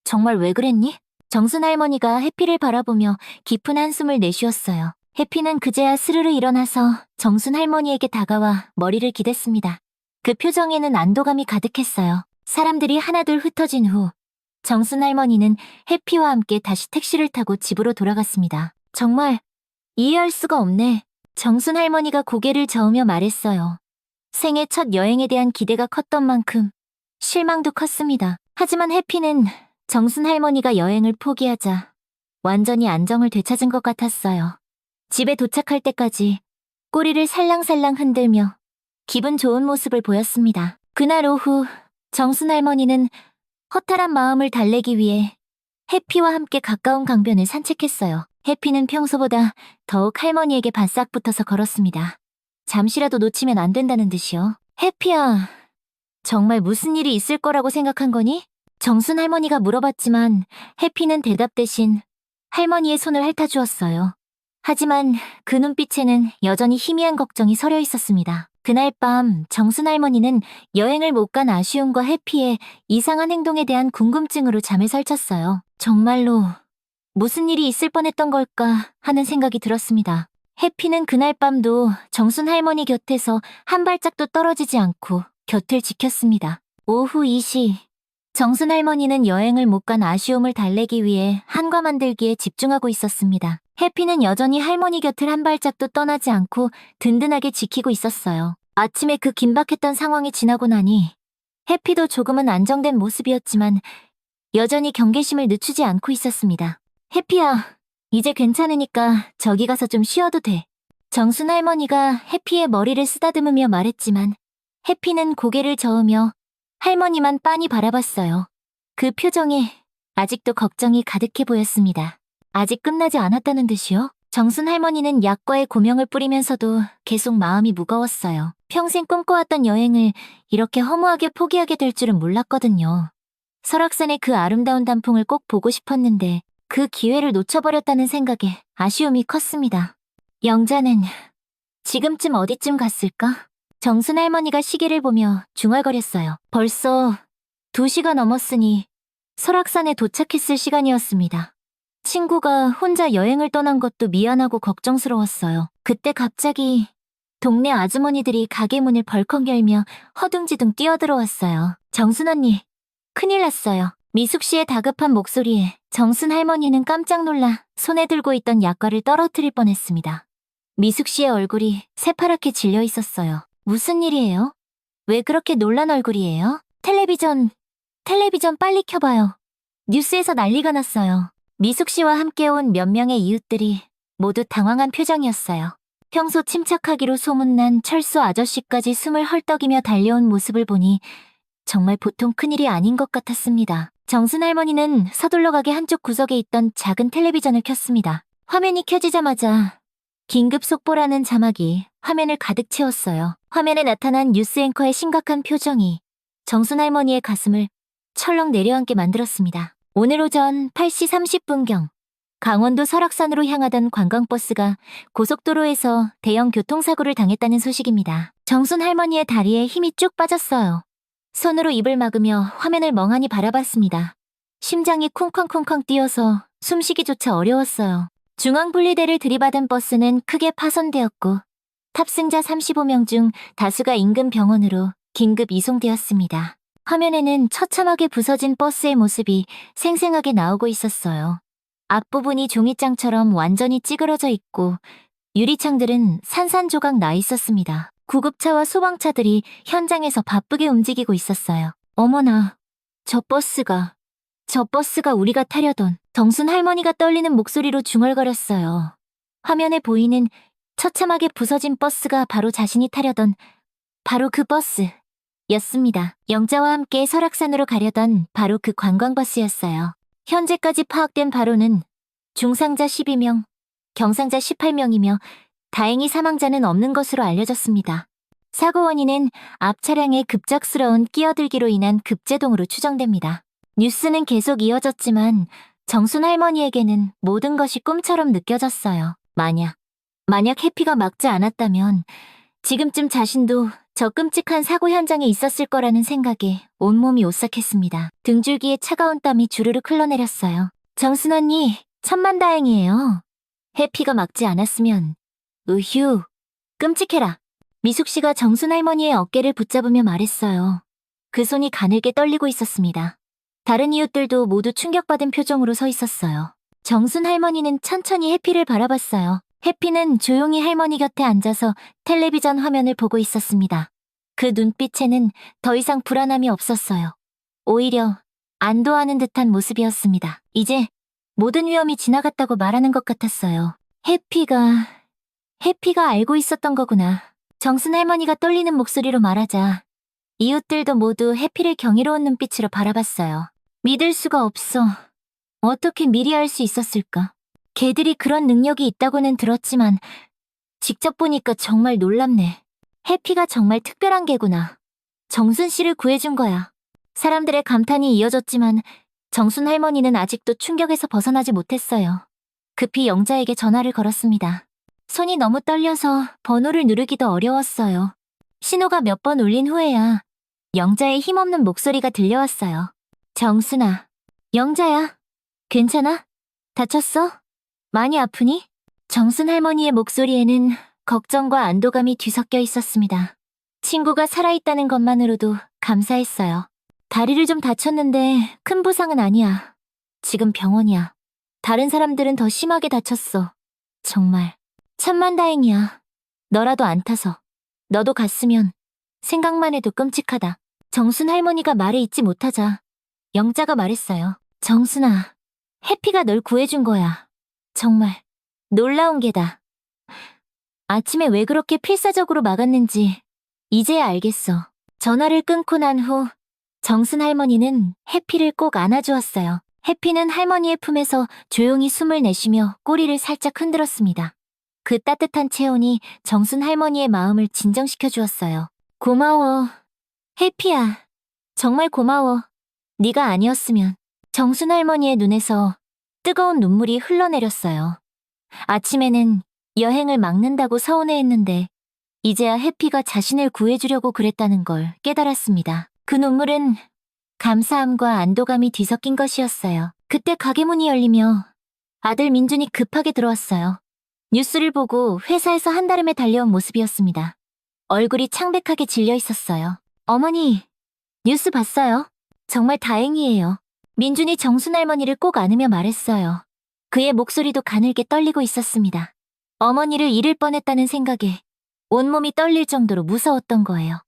Speaker 1: 정말 왜 그랬니? 정순 할머니가 해피를 바라보며 깊은 한숨을 내쉬었어요. 해피는 그제야 스르르 일어나서 정순 할머니에게 다가와 머리를 기댔습니다. 그 표정에는 안도감이 가득했어요. 사람들이 하나둘 흩어진 후 정순 할머니는 해피와 함께 다시 택시를 타고 집으로 돌아갔습니다. 정말 이해할 수가 없네. 정순 할머니가 고개를 저으며 말했어요. 생애 첫 여행에 대한 기대가 컸던 만큼 실망도 컸습니다. 하지만 해피는 정순 할머니가 여행을 포기하자 완전히 안정을 되찾은 것 같았어요. 집에 도착할 때까지 꼬리를 살랑살랑 흔들며 기분 좋은 모습을 보였습니다. 그날 오후 정순 할머니는 허탈한 마음을 달래기 위해 해피와 함께 가까운 강변을 산책했어요. 해피는 평소보다 더욱 할머니에게 바싹 붙어서 걸었습니다. 잠시라도 놓치면 안 된다는 듯이요. 해피야, 정말 무슨 일이 있을 거라고 생각한 거니? 정순 할머니가 물어봤지만 해피는 대답 대신 할머니의 손을 핥아주었어요. 하지만 그 눈빛에는 여전히 희미한 걱정이 서려 있었습니다. 그날 밤 정순 할머니는 여행을 못 간 아쉬움과 해피의 이상한 행동에 대한 궁금증으로 잠에 설쳤어요. 정말로 무슨 일이 있을 뻔했던 걸까 하는 생각이 들었습니다. 해피는 그날 밤도 정순 할머니 곁에서 한 발짝도 떨어지지 않고 곁을 지켰습니다. 오후 2시, 정순 할머니는 여행을 못 간 아쉬움을 달래기 위해 한과 만들기에 집중하고 있었습니다. 해피는 여전히 할머니 곁을 한 발짝도 떠나지 않고 든든하게 지키고 있었어요. 아침에 그 긴박했던 상황이 지나고 나니 해피도 조금은 안정된 모습이었지만 여전히 경계심을 늦추지 않고 있었습니다. 해피야, 이제 괜찮으니까 저기 가서 좀 쉬어도 돼. 정순 할머니가 해피의 머리를 쓰다듬으며 말했지만 해피는 고개를 저으며 할머니만 빤히 바라봤어요. 그 표정에 아직도 걱정이 가득해 보였습니다. 아직 끝나지 않았다는 듯이요? 정순 할머니는 약과의 고명을 뿌리면서도 계속 마음이 무거웠어요. 평생 꿈꿔왔던 여행을 이렇게 허무하게 포기하게 될 줄은 몰랐거든요. 설악산의 그 아름다운 단풍을 꼭 보고 싶었는데 그 기회를 놓쳐버렸다는 생각에 아쉬움이 컸습니다. 영자는 지금쯤 어디쯤 갔을까? 정순 할머니가 시계를 보며 중얼거렸어요. 벌써 2시가 넘었으니 설악산에 도착했을 시간이었습니다. 친구가 혼자 여행을 떠난 것도 미안하고 걱정스러웠어요. 그때 갑자기 동네 아주머니들이 가게 문을 벌컥 열며 허둥지둥 뛰어들어왔어요. 정순 언니, 큰일 났어요. 미숙 씨의 다급한 목소리에 정순 할머니는 깜짝 놀라 손에 들고 있던 약과를 떨어뜨릴 뻔했습니다. 미숙 씨의 얼굴이 새파랗게 질려 있었어요. 무슨 일이에요? 왜 그렇게 놀란 얼굴이에요? 텔레비전 빨리 켜봐요. 뉴스에서 난리가 났어요. 미숙 씨와 함께 온 몇 명의 이웃들이 모두 당황한 표정이었어요. 평소 침착하기로 소문난 철수 아저씨까지 숨을 헐떡이며 달려온 모습을 보니 정말 보통 큰일이 아닌 것 같았습니다. 정순 할머니는 서둘러 가게 한쪽 구석에 있던 작은 텔레비전을 켰습니다. 화면이 켜지자마자 긴급 속보라는 자막이 화면을 가득 채웠어요. 화면에 나타난 뉴스 앵커의 심각한 표정이 정순 할머니의 가슴을 철렁 내려앉게 만들었습니다. 오늘 오전 8시 30분경 강원도 설악산으로 향하던 관광버스가 고속도로에서 대형 교통사고를 당했다는 소식입니다. 정순 할머니의 다리에 힘이 쭉 빠졌어요. 손으로 입을 막으며 화면을 멍하니 바라봤습니다. 심장이 쿵쾅쿵쾅 뛰어서 숨쉬기조차 어려웠어요. 중앙분리대를 들이받은 버스는 크게 파손되었고 탑승자 35명 중 다수가 인근 병원으로 긴급 이송되었습니다. 화면에는 처참하게 부서진 버스의 모습이 생생하게 나오고 있었어요. 앞부분이 종이장처럼 완전히 찌그러져 있고 유리창들은 산산조각 나 있었습니다. 구급차와 소방차들이 현장에서 바쁘게 움직이고 있었어요. 어머나, 저 버스가 우리가 타려던. 정순 할머니가 떨리는 목소리로 중얼거렸어요. 화면에 보이는 처참하게 부서진 버스가 바로 자신이 타려던 바로 그 버스였습니다. 영자와 함께 설악산으로 가려던 바로 그 관광버스였어요. 현재까지 파악된 바로는 중상자 12명, 경상자 18명이며 다행히 사망자는 없는 것으로 알려졌습니다. 사고 원인은 앞 차량의 급작스러운 끼어들기로 인한 급제동으로 추정됩니다. 뉴스는 계속 이어졌지만 정순 할머니에게는 모든 것이 꿈처럼 느껴졌어요. 만약 해피가 막지 않았다면 지금쯤 자신도 저 끔찍한 사고 현장에 있었을 거라는 생각에 온몸이 오싹했습니다. 등줄기에 차가운 땀이 주르륵 흘러내렸어요. 정순 언니, 천만다행이에요. 해피가 막지 않았으면 으휴, 끔찍해라. 미숙 씨가 정순 할머니의 어깨를 붙잡으며 말했어요. 그 손이 가늘게 떨리고 있었습니다. 다른 이웃들도 모두 충격받은 표정으로 서 있었어요. 정순 할머니는 천천히 해피를 바라봤어요. 해피는 조용히 할머니 곁에 앉아서 텔레비전 화면을 보고 있었습니다. 그 눈빛에는 더 이상 불안함이 없었어요. 오히려 안도하는 듯한 모습이었습니다. 이제 모든 위험이 지나갔다고 말하는 것 같았어요. 해피가 알고 있었던 거구나. 정순 할머니가 떨리는 목소리로 말하자 이웃들도 모두 해피를 경이로운 눈빛으로 바라봤어요. 믿을 수가 없어. 어떻게 미리 알 수 있었을까? 걔들이 그런 능력이 있다고는 들었지만 직접 보니까 정말 놀랍네. 해피가 정말 특별한 개구나. 정순 씨를 구해준 거야. 사람들의 감탄이 이어졌지만 정순 할머니는 아직도 충격에서 벗어나지 못했어요. 급히 영자에게 전화를 걸었습니다. 손이 너무 떨려서 번호를 누르기도 어려웠어요. 신호가 몇 번 울린 후에야 영자의 힘없는 목소리가 들려왔어요. 정순아, 영자야, 괜찮아? 다쳤어? 많이 아프니? 정순 할머니의 목소리에는 걱정과 안도감이 뒤섞여 있었습니다. 친구가 살아있다는 것만으로도 감사했어요. 다리를 좀 다쳤는데 큰 부상은 아니야. 지금 병원이야. 다른 사람들은 더 심하게 다쳤어. 정말 천만다행이야. 너라도 안 타서. 너도 갔으면 생각만 해도 끔찍하다. 정순 할머니가 말을 잇지 못하자 영자가 말했어요. 정순아, 해피가 널 구해준 거야. 정말 놀라운 게다. 아침에 왜 그렇게 필사적으로 막았는지 이제야 알겠어. 전화를 끊고 난 후 정순 할머니는 해피를 꼭 안아주었어요. 해피는 할머니의 품에서 조용히 숨을 내쉬며 꼬리를 살짝 흔들었습니다. 그 따뜻한 체온이 정순 할머니의 마음을 진정시켜 주었어요. 고마워. 해피야. 정말 고마워. 네가 아니었으면. 정순 할머니의 눈에서 뜨거운 눈물이 흘러내렸어요. 아침에는 여행을 막는다고 서운해했는데 이제야 해피가 자신을 구해주려고 그랬다는 걸 깨달았습니다. 그 눈물은 감사함과 안도감이 뒤섞인 것이었어요. 그때 가게 문이 열리며 아들 민준이 급하게 들어왔어요. 뉴스를 보고 회사에서 한달음에 달려온 모습이었습니다. 얼굴이 창백하게 질려 있었어요. 어머니, 뉴스 봤어요? 정말 다행이에요. 민준이 정순 할머니를 꼭 안으며 말했어요. 그의 목소리도 가늘게 떨리고 있었습니다. 어머니를 잃을 뻔했다는 생각에 온몸이 떨릴 정도로 무서웠던 거예요.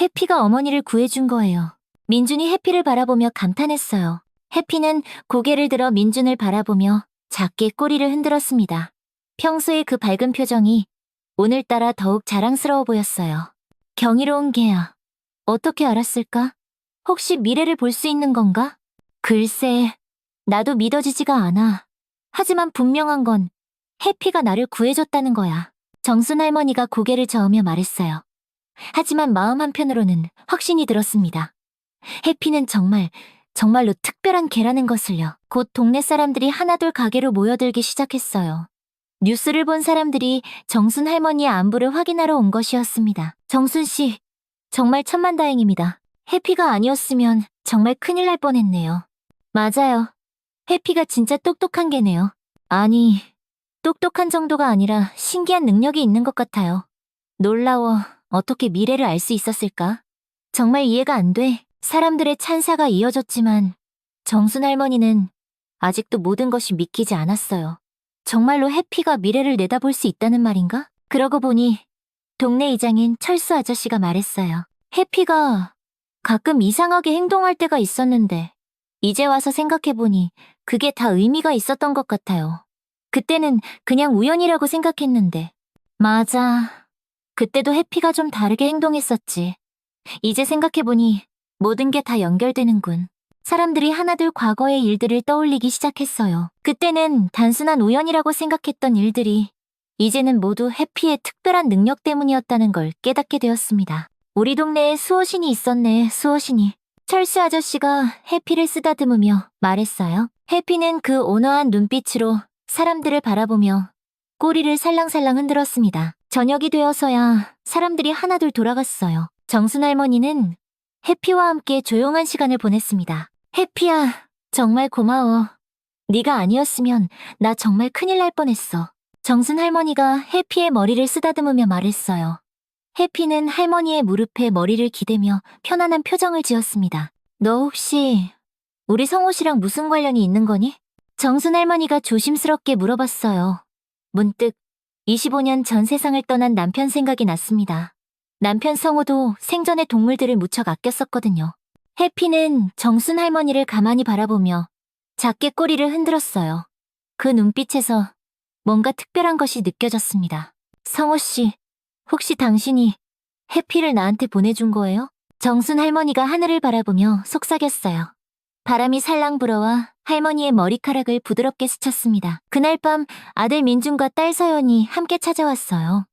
Speaker 1: 해피가 어머니를 구해준 거예요. 민준이 해피를 바라보며 감탄했어요. 해피는 고개를 들어 민준을 바라보며 작게 꼬리를 흔들었습니다. 평소의 그 밝은 표정이 오늘따라 더욱 자랑스러워 보였어요. 경이로운 개야. 어떻게 알았을까? 혹시 미래를 볼 수 있는 건가? 글쎄, 나도 믿어지지가 않아. 하지만 분명한 건 해피가 나를 구해줬다는 거야. 정순 할머니가 고개를 저으며 말했어요. 하지만 마음 한편으로는 확신이 들었습니다. 해피는 정말로 특별한 개라는 것을요. 곧 동네 사람들이 하나둘 가게로 모여들기 시작했어요. 뉴스를 본 사람들이 정순 할머니의 안부를 확인하러 온 것이었습니다. 정순 씨, 정말 천만다행입니다. 해피가 아니었으면 정말 큰일 날 뻔했네요. 맞아요. 해피가 진짜 똑똑한 개네요. 아니, 똑똑한 정도가 아니라 신기한 능력이 있는 것 같아요. 놀라워. 어떻게 미래를 알 수 있었을까? 정말 이해가 안 돼. 사람들의 찬사가 이어졌지만 정순 할머니는 아직도 모든 것이 믿기지 않았어요. 정말로 해피가 미래를 내다볼 수 있다는 말인가? 그러고 보니 동네 이장인 철수 아저씨가 말했어요. 해피가 가끔 이상하게 행동할 때가 있었는데 이제 와서 생각해보니 그게 다 의미가 있었던 것 같아요. 그때는 그냥 우연이라고 생각했는데. 맞아. 그때도 해피가 좀 다르게 행동했었지. 이제 생각해보니 모든 게 다 연결되는군. 사람들이 하나둘 과거의 일들을 떠올리기 시작했어요. 그때는 단순한 우연이라고 생각했던 일들이 이제는 모두 해피의 특별한 능력 때문이었다는 걸 깨닫게 되었습니다. 우리 동네에 수호신이 있었네, 수호신이. 철수 아저씨가 해피를 쓰다듬으며 말했어요. 해피는 그 온화한 눈빛으로 사람들을 바라보며 꼬리를 살랑살랑 흔들었습니다. 저녁이 되어서야 사람들이 하나둘 돌아갔어요. 정순 할머니는 해피와 함께 조용한 시간을 보냈습니다. 해피야, 정말 고마워. 네가 아니었으면 나 정말 큰일 날 뻔했어. 정순 할머니가 해피의 머리를 쓰다듬으며 말했어요. 해피는 할머니의 무릎에 머리를 기대며 편안한 표정을 지었습니다. 너 혹시 우리 성호 씨랑 무슨 관련이 있는 거니? 정순 할머니가 조심스럽게 물어봤어요. 문득 25년 전 세상을 떠난 남편 생각이 났습니다. 남편 성호도 생전에 동물들을 무척 아꼈었거든요. 해피는 정순 할머니를 가만히 바라보며 작게 꼬리를 흔들었어요. 그 눈빛에서 뭔가 특별한 것이 느껴졌습니다. 성호 씨, 혹시 당신이 해피를 나한테 보내준 거예요? 정순 할머니가 하늘을 바라보며 속삭였어요. 바람이 살랑 불어와 할머니의 머리카락을 부드럽게 스쳤습니다. 그날 밤 아들 민준과 딸 서연이 함께 찾아왔어요.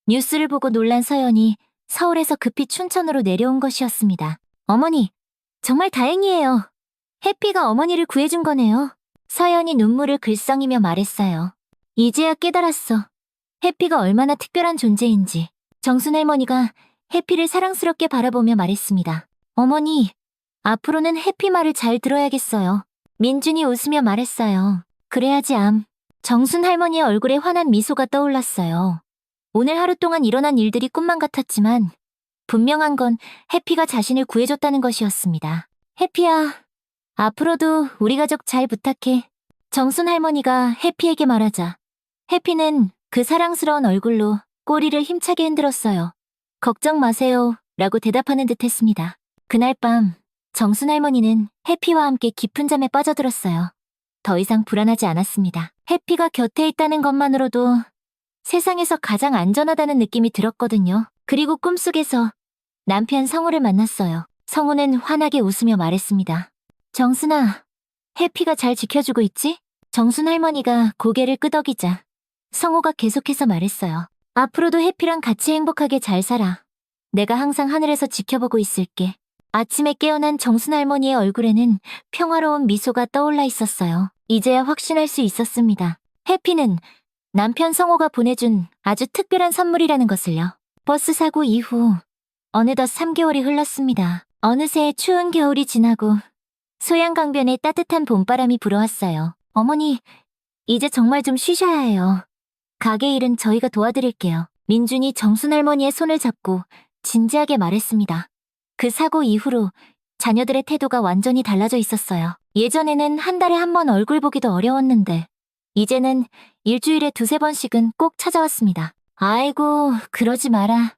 Speaker 1: 뉴스를 보고 놀란 서연이 서울에서 급히 춘천으로 내려온 것이었습니다. 어머니, 정말 다행이에요. 해피가 어머니를 구해준 거네요. 서연이 눈물을 글썽이며 말했어요. 이제야 깨달았어. 해피가 얼마나 특별한 존재인지. 정순 할머니가 해피를 사랑스럽게 바라보며 말했습니다. 어머니, 앞으로는 해피 말을 잘 들어야겠어요. 민준이 웃으며 말했어요. 그래야지 암. 정순 할머니의 얼굴에 환한 미소가 떠올랐어요. 오늘 하루 동안 일어난 일들이 꿈만 같았지만 분명한 건 해피가 자신을 구해줬다는 것이었습니다. 해피야, 앞으로도 우리 가족 잘 부탁해. 정순 할머니가 해피에게 말하자 해피는 그 사랑스러운 얼굴로 꼬리를 힘차게 흔들었어요. 걱정 마세요 라고 대답하는 듯 했습니다. 그날 밤 정순 할머니는 해피와 함께 깊은 잠에 빠져들었어요. 더 이상 불안하지 않았습니다. 해피가 곁에 있다는 것만으로도 세상에서 가장 안전하다는 느낌이 들었거든요. 그리고 꿈속에서 남편 성우를 만났어요. 성우는 환하게 웃으며 말했습니다. 정순아, 해피가 잘 지켜주고 있지? 정순 할머니가 고개를 끄덕이자 성우가 계속해서 말했어요. 앞으로도 해피랑 같이 행복하게 잘 살아. 내가 항상 하늘에서 지켜보고 있을게. 아침에 깨어난 정순 할머니의 얼굴에는 평화로운 미소가 떠올라 있었어요. 이제야 확신할 수 있었습니다. 해피는 남편 성호가 보내준 아주 특별한 선물이라는 것을요. 버스 사고 이후 어느덧 3개월이 흘렀습니다. 어느새 추운 겨울이 지나고 소양강변에 따뜻한 봄바람이 불어왔어요. 어머니, 이제 정말 좀 쉬셔야 해요. 가게 일은 저희가 도와드릴게요. 민준이 정순 할머니의 손을 잡고 진지하게 말했습니다. 그 사고 이후로 자녀들의 태도가 완전히 달라져 있었어요. 예전에는 한 달에 한 번 얼굴 보기도 어려웠는데 이제는 일주일에 2~3번씩은 꼭 찾아왔습니다. 아이고, 그러지 마라.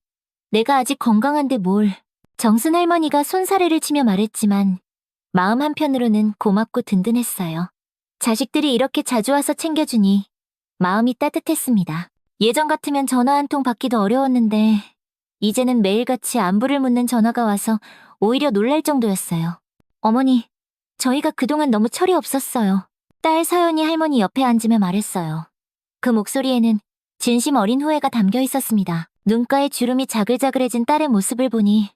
Speaker 1: 내가 아직 건강한데 뭘. 정순 할머니가 손사래를 치며 말했지만 마음 한편으로는 고맙고 든든했어요. 자식들이 이렇게 자주 와서 챙겨주니 마음이 따뜻했습니다. 예전 같으면 전화 한 통 받기도 어려웠는데 이제는 매일같이 안부를 묻는 전화가 와서 오히려 놀랄 정도였어요. 어머니, 저희가 그동안 너무 철이 없었어요. 딸 서연이 할머니 옆에 앉으며 말했어요. 그 목소리에는 진심 어린 후회가 담겨 있었습니다. 눈가에 주름이 자글자글해진 딸의 모습을 보니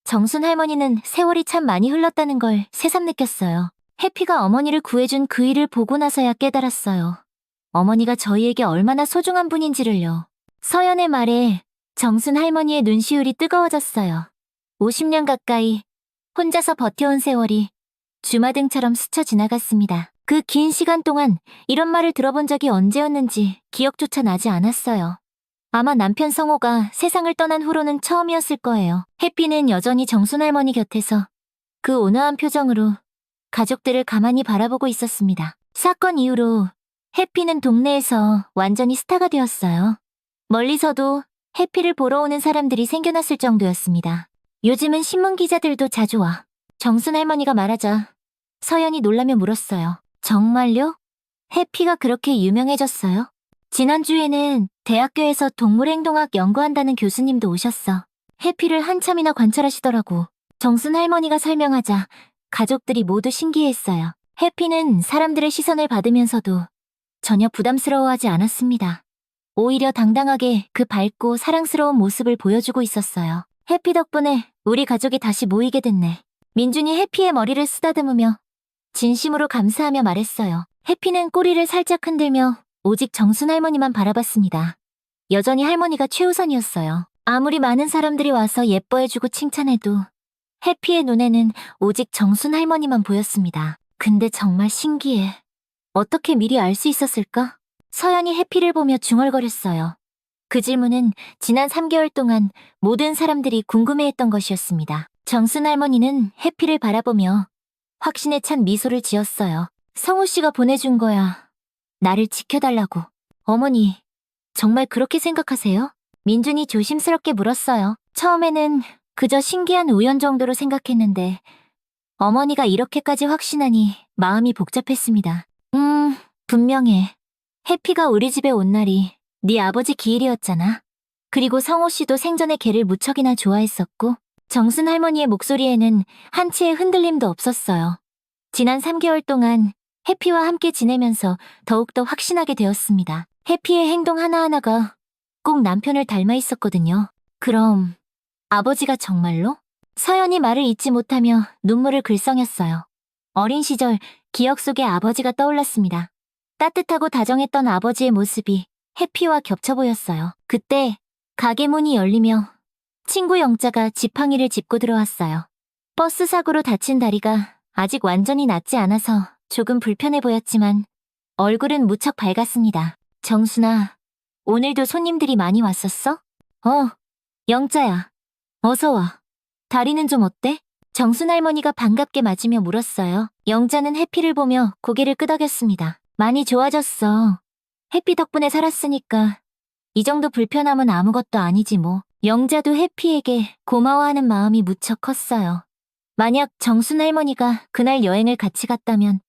Speaker 1: 정순 할머니는 세월이 참 많이 흘렀다는 걸 새삼 느꼈어요. 해피가 어머니를 구해준 그 일을 보고 나서야 깨달았어요. 어머니가 저희에게 얼마나 소중한 분인지를요. 서연의 말에 정순 할머니의 눈시울이 뜨거워졌어요. 50년 가까이 혼자서 버텨온 세월이 주마등처럼 스쳐 지나갔습니다. 그 긴 시간 동안 이런 말을 들어본 적이 언제였는지 기억조차 나지 않았어요. 아마 남편 성호가 세상을 떠난 후로는 처음이었을 거예요. 해피는 여전히 정순 할머니 곁에서 그 온화한 표정으로 가족들을 가만히 바라보고 있었습니다. 사건 이후로 해피는 동네에서 완전히 스타가 되었어요. 멀리서도 해피를 보러 오는 사람들이 생겨났을 정도였습니다. 요즘은 신문 기자들도 자주 와. 정순 할머니가 말하자 서연이 놀라며 물었어요. 정말요? 해피가 그렇게 유명해졌어요? 지난주에는 대학교에서 동물행동학 연구한다는 교수님도 오셨어. 해피를 한참이나 관찰하시더라고. 정순 할머니가 설명하자 가족들이 모두 신기해했어요. 해피는 사람들의 시선을 받으면서도 전혀 부담스러워하지 않았습니다. 오히려 당당하게 그 밝고 사랑스러운 모습을 보여주고 있었어요. 해피 덕분에 우리 가족이 다시 모이게 됐네. 민준이 해피의 머리를 쓰다듬으며 진심으로 감사하며 말했어요. 해피는 꼬리를 살짝 흔들며 오직 정순 할머니만 바라봤습니다. 여전히 할머니가 최우선이었어요. 아무리 많은 사람들이 와서 예뻐해주고 칭찬해도 해피의 눈에는 오직 정순 할머니만 보였습니다. 근데 정말 신기해. 어떻게 미리 알 수 있었을까? 서연이 해피를 보며 중얼거렸어요. 그 질문은 지난 3개월 동안 모든 사람들이 궁금해했던 것이었습니다. 정순 할머니는 해피를 바라보며 확신에 찬 미소를 지었어요. 성우 씨가 보내준 거야. 나를 지켜달라고. 어머니, 정말 그렇게 생각하세요? 민준이 조심스럽게 물었어요. 처음에는 그저 신기한 우연 정도로 생각했는데 어머니가 이렇게까지 확신하니 마음이 복잡했습니다. 분명해. 해피가 우리 집에 온 날이 네 아버지 기일이었잖아. 그리고 성호 씨도 생전에 걔를 무척이나 좋아했었고 정순 할머니의 목소리에는 한치의 흔들림도 없었어요. 지난 3개월 동안 해피와 함께 지내면서 더욱더 확신하게 되었습니다. 해피의 행동 하나하나가 꼭 남편을 닮아 있었거든요. 그럼 아버지가 정말로? 서연이 말을 잇지 못하며 눈물을 글썽였어요. 어린 시절 기억 속의 아버지가 떠올랐습니다. 따뜻하고 다정했던 아버지의 모습이 해피와 겹쳐 보였어요. 그때 가게 문이 열리며 친구 영자가 지팡이를 짚고 들어왔어요. 버스 사고로 다친 다리가 아직 완전히 낫지 않아서 조금 불편해 보였지만 얼굴은 무척 밝았습니다. 정순아, 오늘도 손님들이 많이 왔었어? 영자야. 어서 와. 다리는 좀 어때? 정순 할머니가 반갑게 맞으며 물었어요. 영자는 해피를 보며 고개를 끄덕였습니다. 많이 좋아졌어. 해피 덕분에 살았으니까 이 정도 불편함은 아무것도 아니지 뭐. 영자도 해피에게 고마워하는 마음이 무척 컸어요. 만약 정순 할머니가 그날 여행을 같이 갔다면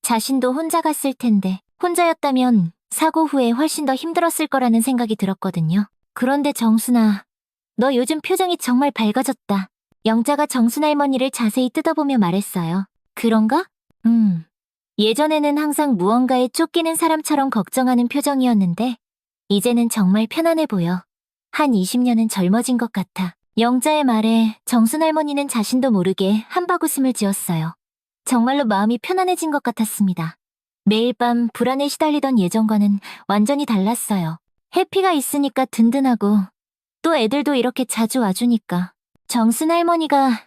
Speaker 1: 자신도 혼자 갔을 텐데 혼자였다면 사고 후에 훨씬 더 힘들었을 거라는 생각이 들었거든요. 그런데 정순아, 너 요즘 표정이 정말 밝아졌다. 영자가 정순 할머니를 자세히 뜯어보며 말했어요. 그런가? 예전에는 항상 무언가에 쫓기는 사람처럼 걱정하는 표정이었는데 이제는 정말 편안해 보여. 한 20년은 젊어진 것 같아. 영자의 말에 정순 할머니는 자신도 모르게 한바구음을 지었어요. 정말로 마음이 편안해진 것 같았습니다. 매일 밤 불안에 시달리던 예전과는 완전히 달랐어요. 해피가 있으니까 든든하고 또 애들도 이렇게 자주 와주니까. 정순 할머니가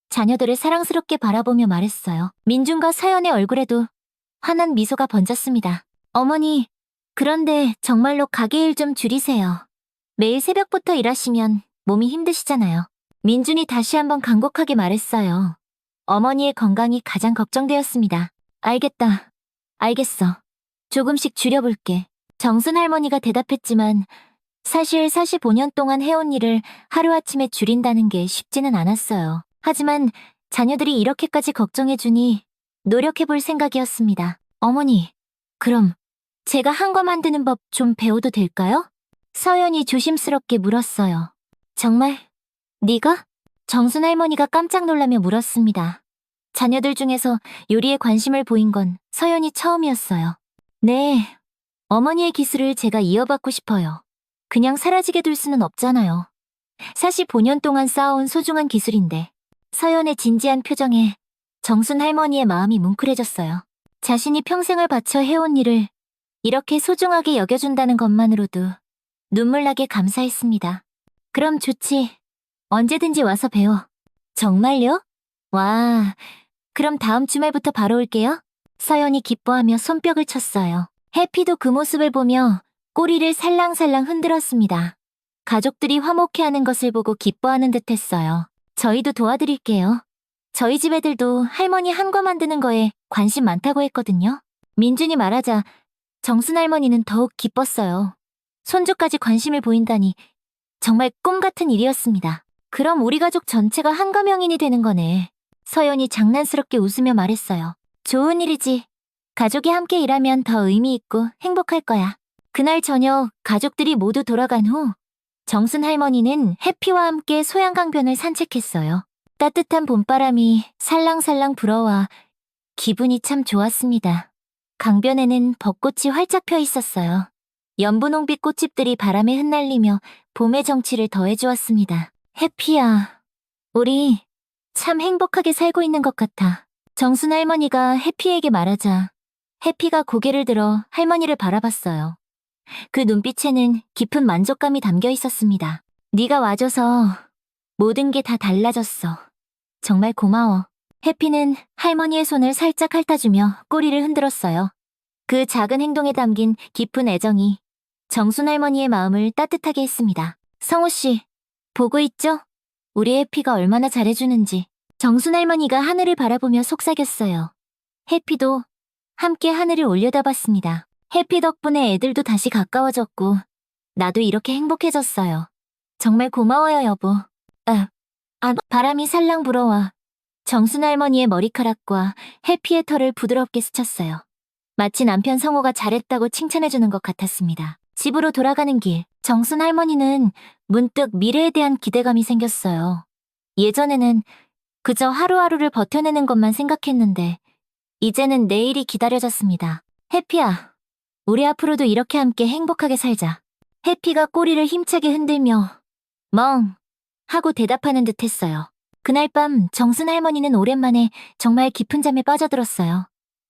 Speaker 1: 자녀들을 사랑스럽게 바라보며 말했어요. 민준과 서연의 얼굴에도 환한 미소가 번졌습니다. 어머니, 그런데 정말로 가게 일 좀 줄이세요. 매일 새벽부터 일하시면 몸이 힘드시잖아요. 민준이 다시 한번 간곡하게 말했어요. 어머니의 건강이 가장 걱정되었습니다. 알겠다. 알겠어. 조금씩 줄여볼게. 정순 할머니가 대답했지만 사실 45년 동안 해온 일을 하루아침에 줄인다는 게 쉽지는 않았어요. 하지만 자녀들이 이렇게까지 걱정해주니 노력해볼 생각이었습니다. 어머니, 그럼 제가 한 거 만드는 법 좀 배워도 될까요? 서연이 조심스럽게 물었어요. 정말? 네가? 정순 할머니가 깜짝 놀라며 물었습니다. 자녀들 중에서 요리에 관심을 보인 건 서연이 처음이었어요. 네, 어머니의 기술을 제가 이어받고 싶어요. 그냥 사라지게 둘 수는 없잖아요. 45년 동안 쌓아온 소중한 기술인데. 서연의 진지한 표정에 정순 할머니의 마음이 뭉클해졌어요. 자신이 평생을 바쳐 해온 일을 이렇게 소중하게 여겨준다는 것만으로도 눈물나게 감사했습니다. 그럼 좋지. 언제든지 와서 배워. 정말요? 와, 그럼 다음 주말부터 바로 올게요. 서연이 기뻐하며 손뼉을 쳤어요. 해피도 그 모습을 보며 꼬리를 살랑살랑 흔들었습니다. 가족들이 화목해하는 것을 보고 기뻐하는 듯했어요. 저희도 도와드릴게요. 저희 집 애들도 할머니 한 거 만드는 거에 관심 많다고 했거든요. 민준이 말하자 정순 할머니는 더욱 기뻤어요. 손주까지 관심을 보인다니 정말 꿈 같은 일이었습니다. 그럼 우리 가족 전체가 한가명인이 되는 거네. 서연이 장난스럽게 웃으며 말했어요. 좋은 일이지. 가족이 함께 일하면 더 의미 있고 행복할 거야. 그날 저녁 가족들이 모두 돌아간 후 정순 할머니는 해피와 함께 소양강변을 산책했어요. 따뜻한 봄바람이 살랑살랑 불어와 기분이 참 좋았습니다. 강변에는 벚꽃이 활짝 펴 있었어요. 연분홍빛 꽃잎들이 바람에 흩날리며 봄의 정취를 더해주었습니다. 해피야, 우리 참 행복하게 살고 있는 것 같아. 정순 할머니가 해피에게 말하자 해피가 고개를 들어 할머니를 바라봤어요. 그 눈빛에는 깊은 만족감이 담겨 있었습니다. 네가 와줘서 모든 게 다 달라졌어. 정말 고마워. 해피는 할머니의 손을 살짝 핥아주며 꼬리를 흔들었어요. 그 작은 행동에 담긴 깊은 애정이 정순 할머니의 마음을 따뜻하게 했습니다. 성우 씨, 보고 있죠? 우리 해피가 얼마나 잘해주는지. 정순 할머니가 하늘을 바라보며 속삭였어요. 해피도 함께 하늘을 올려다봤습니다. 해피 덕분에 애들도 다시 가까워졌고 나도 이렇게 행복해졌어요. 정말 고마워요, 여보. 바람이 살랑 불어와 정순 할머니의 머리카락과 해피의 털을 부드럽게 스쳤어요. 마치 남편 성호가 잘했다고 칭찬해주는 것 같았습니다. 집으로 돌아가는 길, 정순 할머니는 문득 미래에 대한 기대감이 생겼어요. 예전에는 그저 하루하루를 버텨내는 것만 생각했는데 이제는 내일이 기다려졌습니다. 해피야, 우리 앞으로도 이렇게 함께 행복하게 살자. 해피가 꼬리를 힘차게 흔들며 멍 하고 대답하는 듯 했어요. 그날 밤 정순 할머니는 오랜만에 정말 깊은 잠에 빠져들었어요.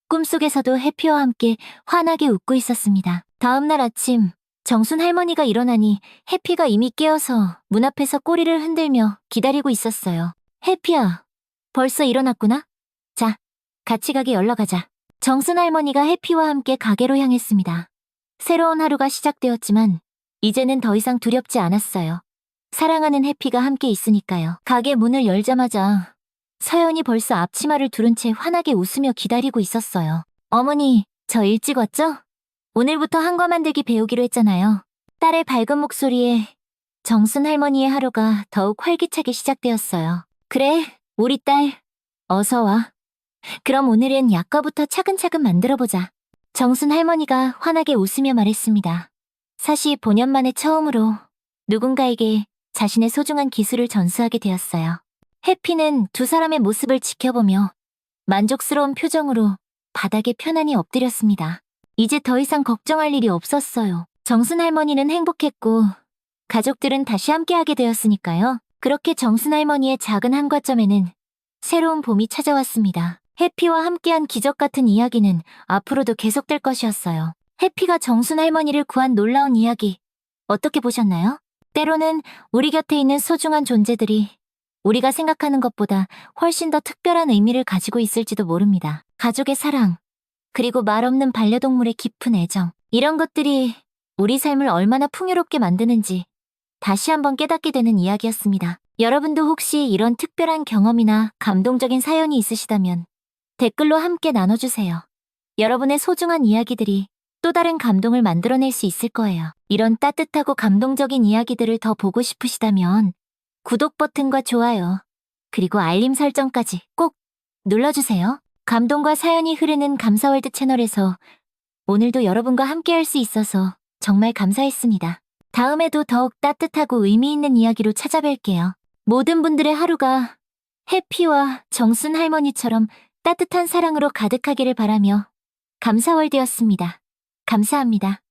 Speaker 1: 꿈속에서도 해피와 함께 환하게 웃고 있었습니다. 다음 날 아침 정순 할머니가 일어나니 해피가 이미 깨어서 문 앞에서 꼬리를 흔들며 기다리고 있었어요. 해피야, 벌써 일어났구나? 자, 같이 가게 연락하자. 정순 할머니가 해피와 함께 가게로 향했습니다. 새로운 하루가 시작되었지만 이제는 더 이상 두렵지 않았어요. 사랑하는 해피가 함께 있으니까요. 가게 문을 열자마자 서연이 벌써 앞치마를 두른 채 환하게 웃으며 기다리고 있었어요. 어머니, 저 일찍 왔죠? 오늘부터 한과 만들기 배우기로 했잖아요. 딸의 밝은 목소리에 정순 할머니의 하루가 더욱 활기차게 시작되었어요. 그래, 우리 딸, 어서 와. 그럼 오늘은 약과부터 차근차근 만들어보자. 정순 할머니가 환하게 웃으며 말했습니다. 사실 본년 만에 처음으로 누군가에게 자신의 소중한 기술을 전수하게 되었어요. 해피는 두 사람의 모습을 지켜보며 만족스러운 표정으로 바닥에 편안히 엎드렸습니다. 이제 더 이상 걱정할 일이 없었어요. 정순 할머니는 행복했고 가족들은 다시 함께하게 되었으니까요. 그렇게 정순 할머니의 작은 한과점에는 새로운 봄이 찾아왔습니다. 해피와 함께한 기적 같은 이야기는 앞으로도 계속될 것이었어요. 해피가 정순 할머니를 구한 놀라운 이야기, 어떻게 보셨나요? 때로는 우리 곁에 있는 소중한 존재들이 우리가 생각하는 것보다 훨씬 더 특별한 의미를 가지고 있을지도 모릅니다. 가족의 사랑, 그리고 말없는 반려동물의 깊은 애정, 이런 것들이 우리 삶을 얼마나 풍요롭게 만드는지 다시 한번 깨닫게 되는 이야기였습니다. 여러분도 혹시 이런 특별한 경험이나 감동적인 사연이 있으시다면 댓글로 함께 나눠주세요. 여러분의 소중한 이야기들이 또 다른 감동을 만들어낼 수 있을 거예요. 이런 따뜻하고 감동적인 이야기들을 더 보고 싶으시다면 구독 버튼과 좋아요, 그리고 알림 설정까지 꼭 눌러주세요. 감동과 사연이 흐르는 감사월드 채널에서 오늘도 여러분과 함께할 수 있어서 정말 감사했습니다. 다음에도 더욱 따뜻하고 의미 있는 이야기로 찾아뵐게요. 모든 분들의 하루가 해피와 정순 할머니처럼 따뜻한 사랑으로 가득하기를 바라며 감사월드였습니다. 감사합니다.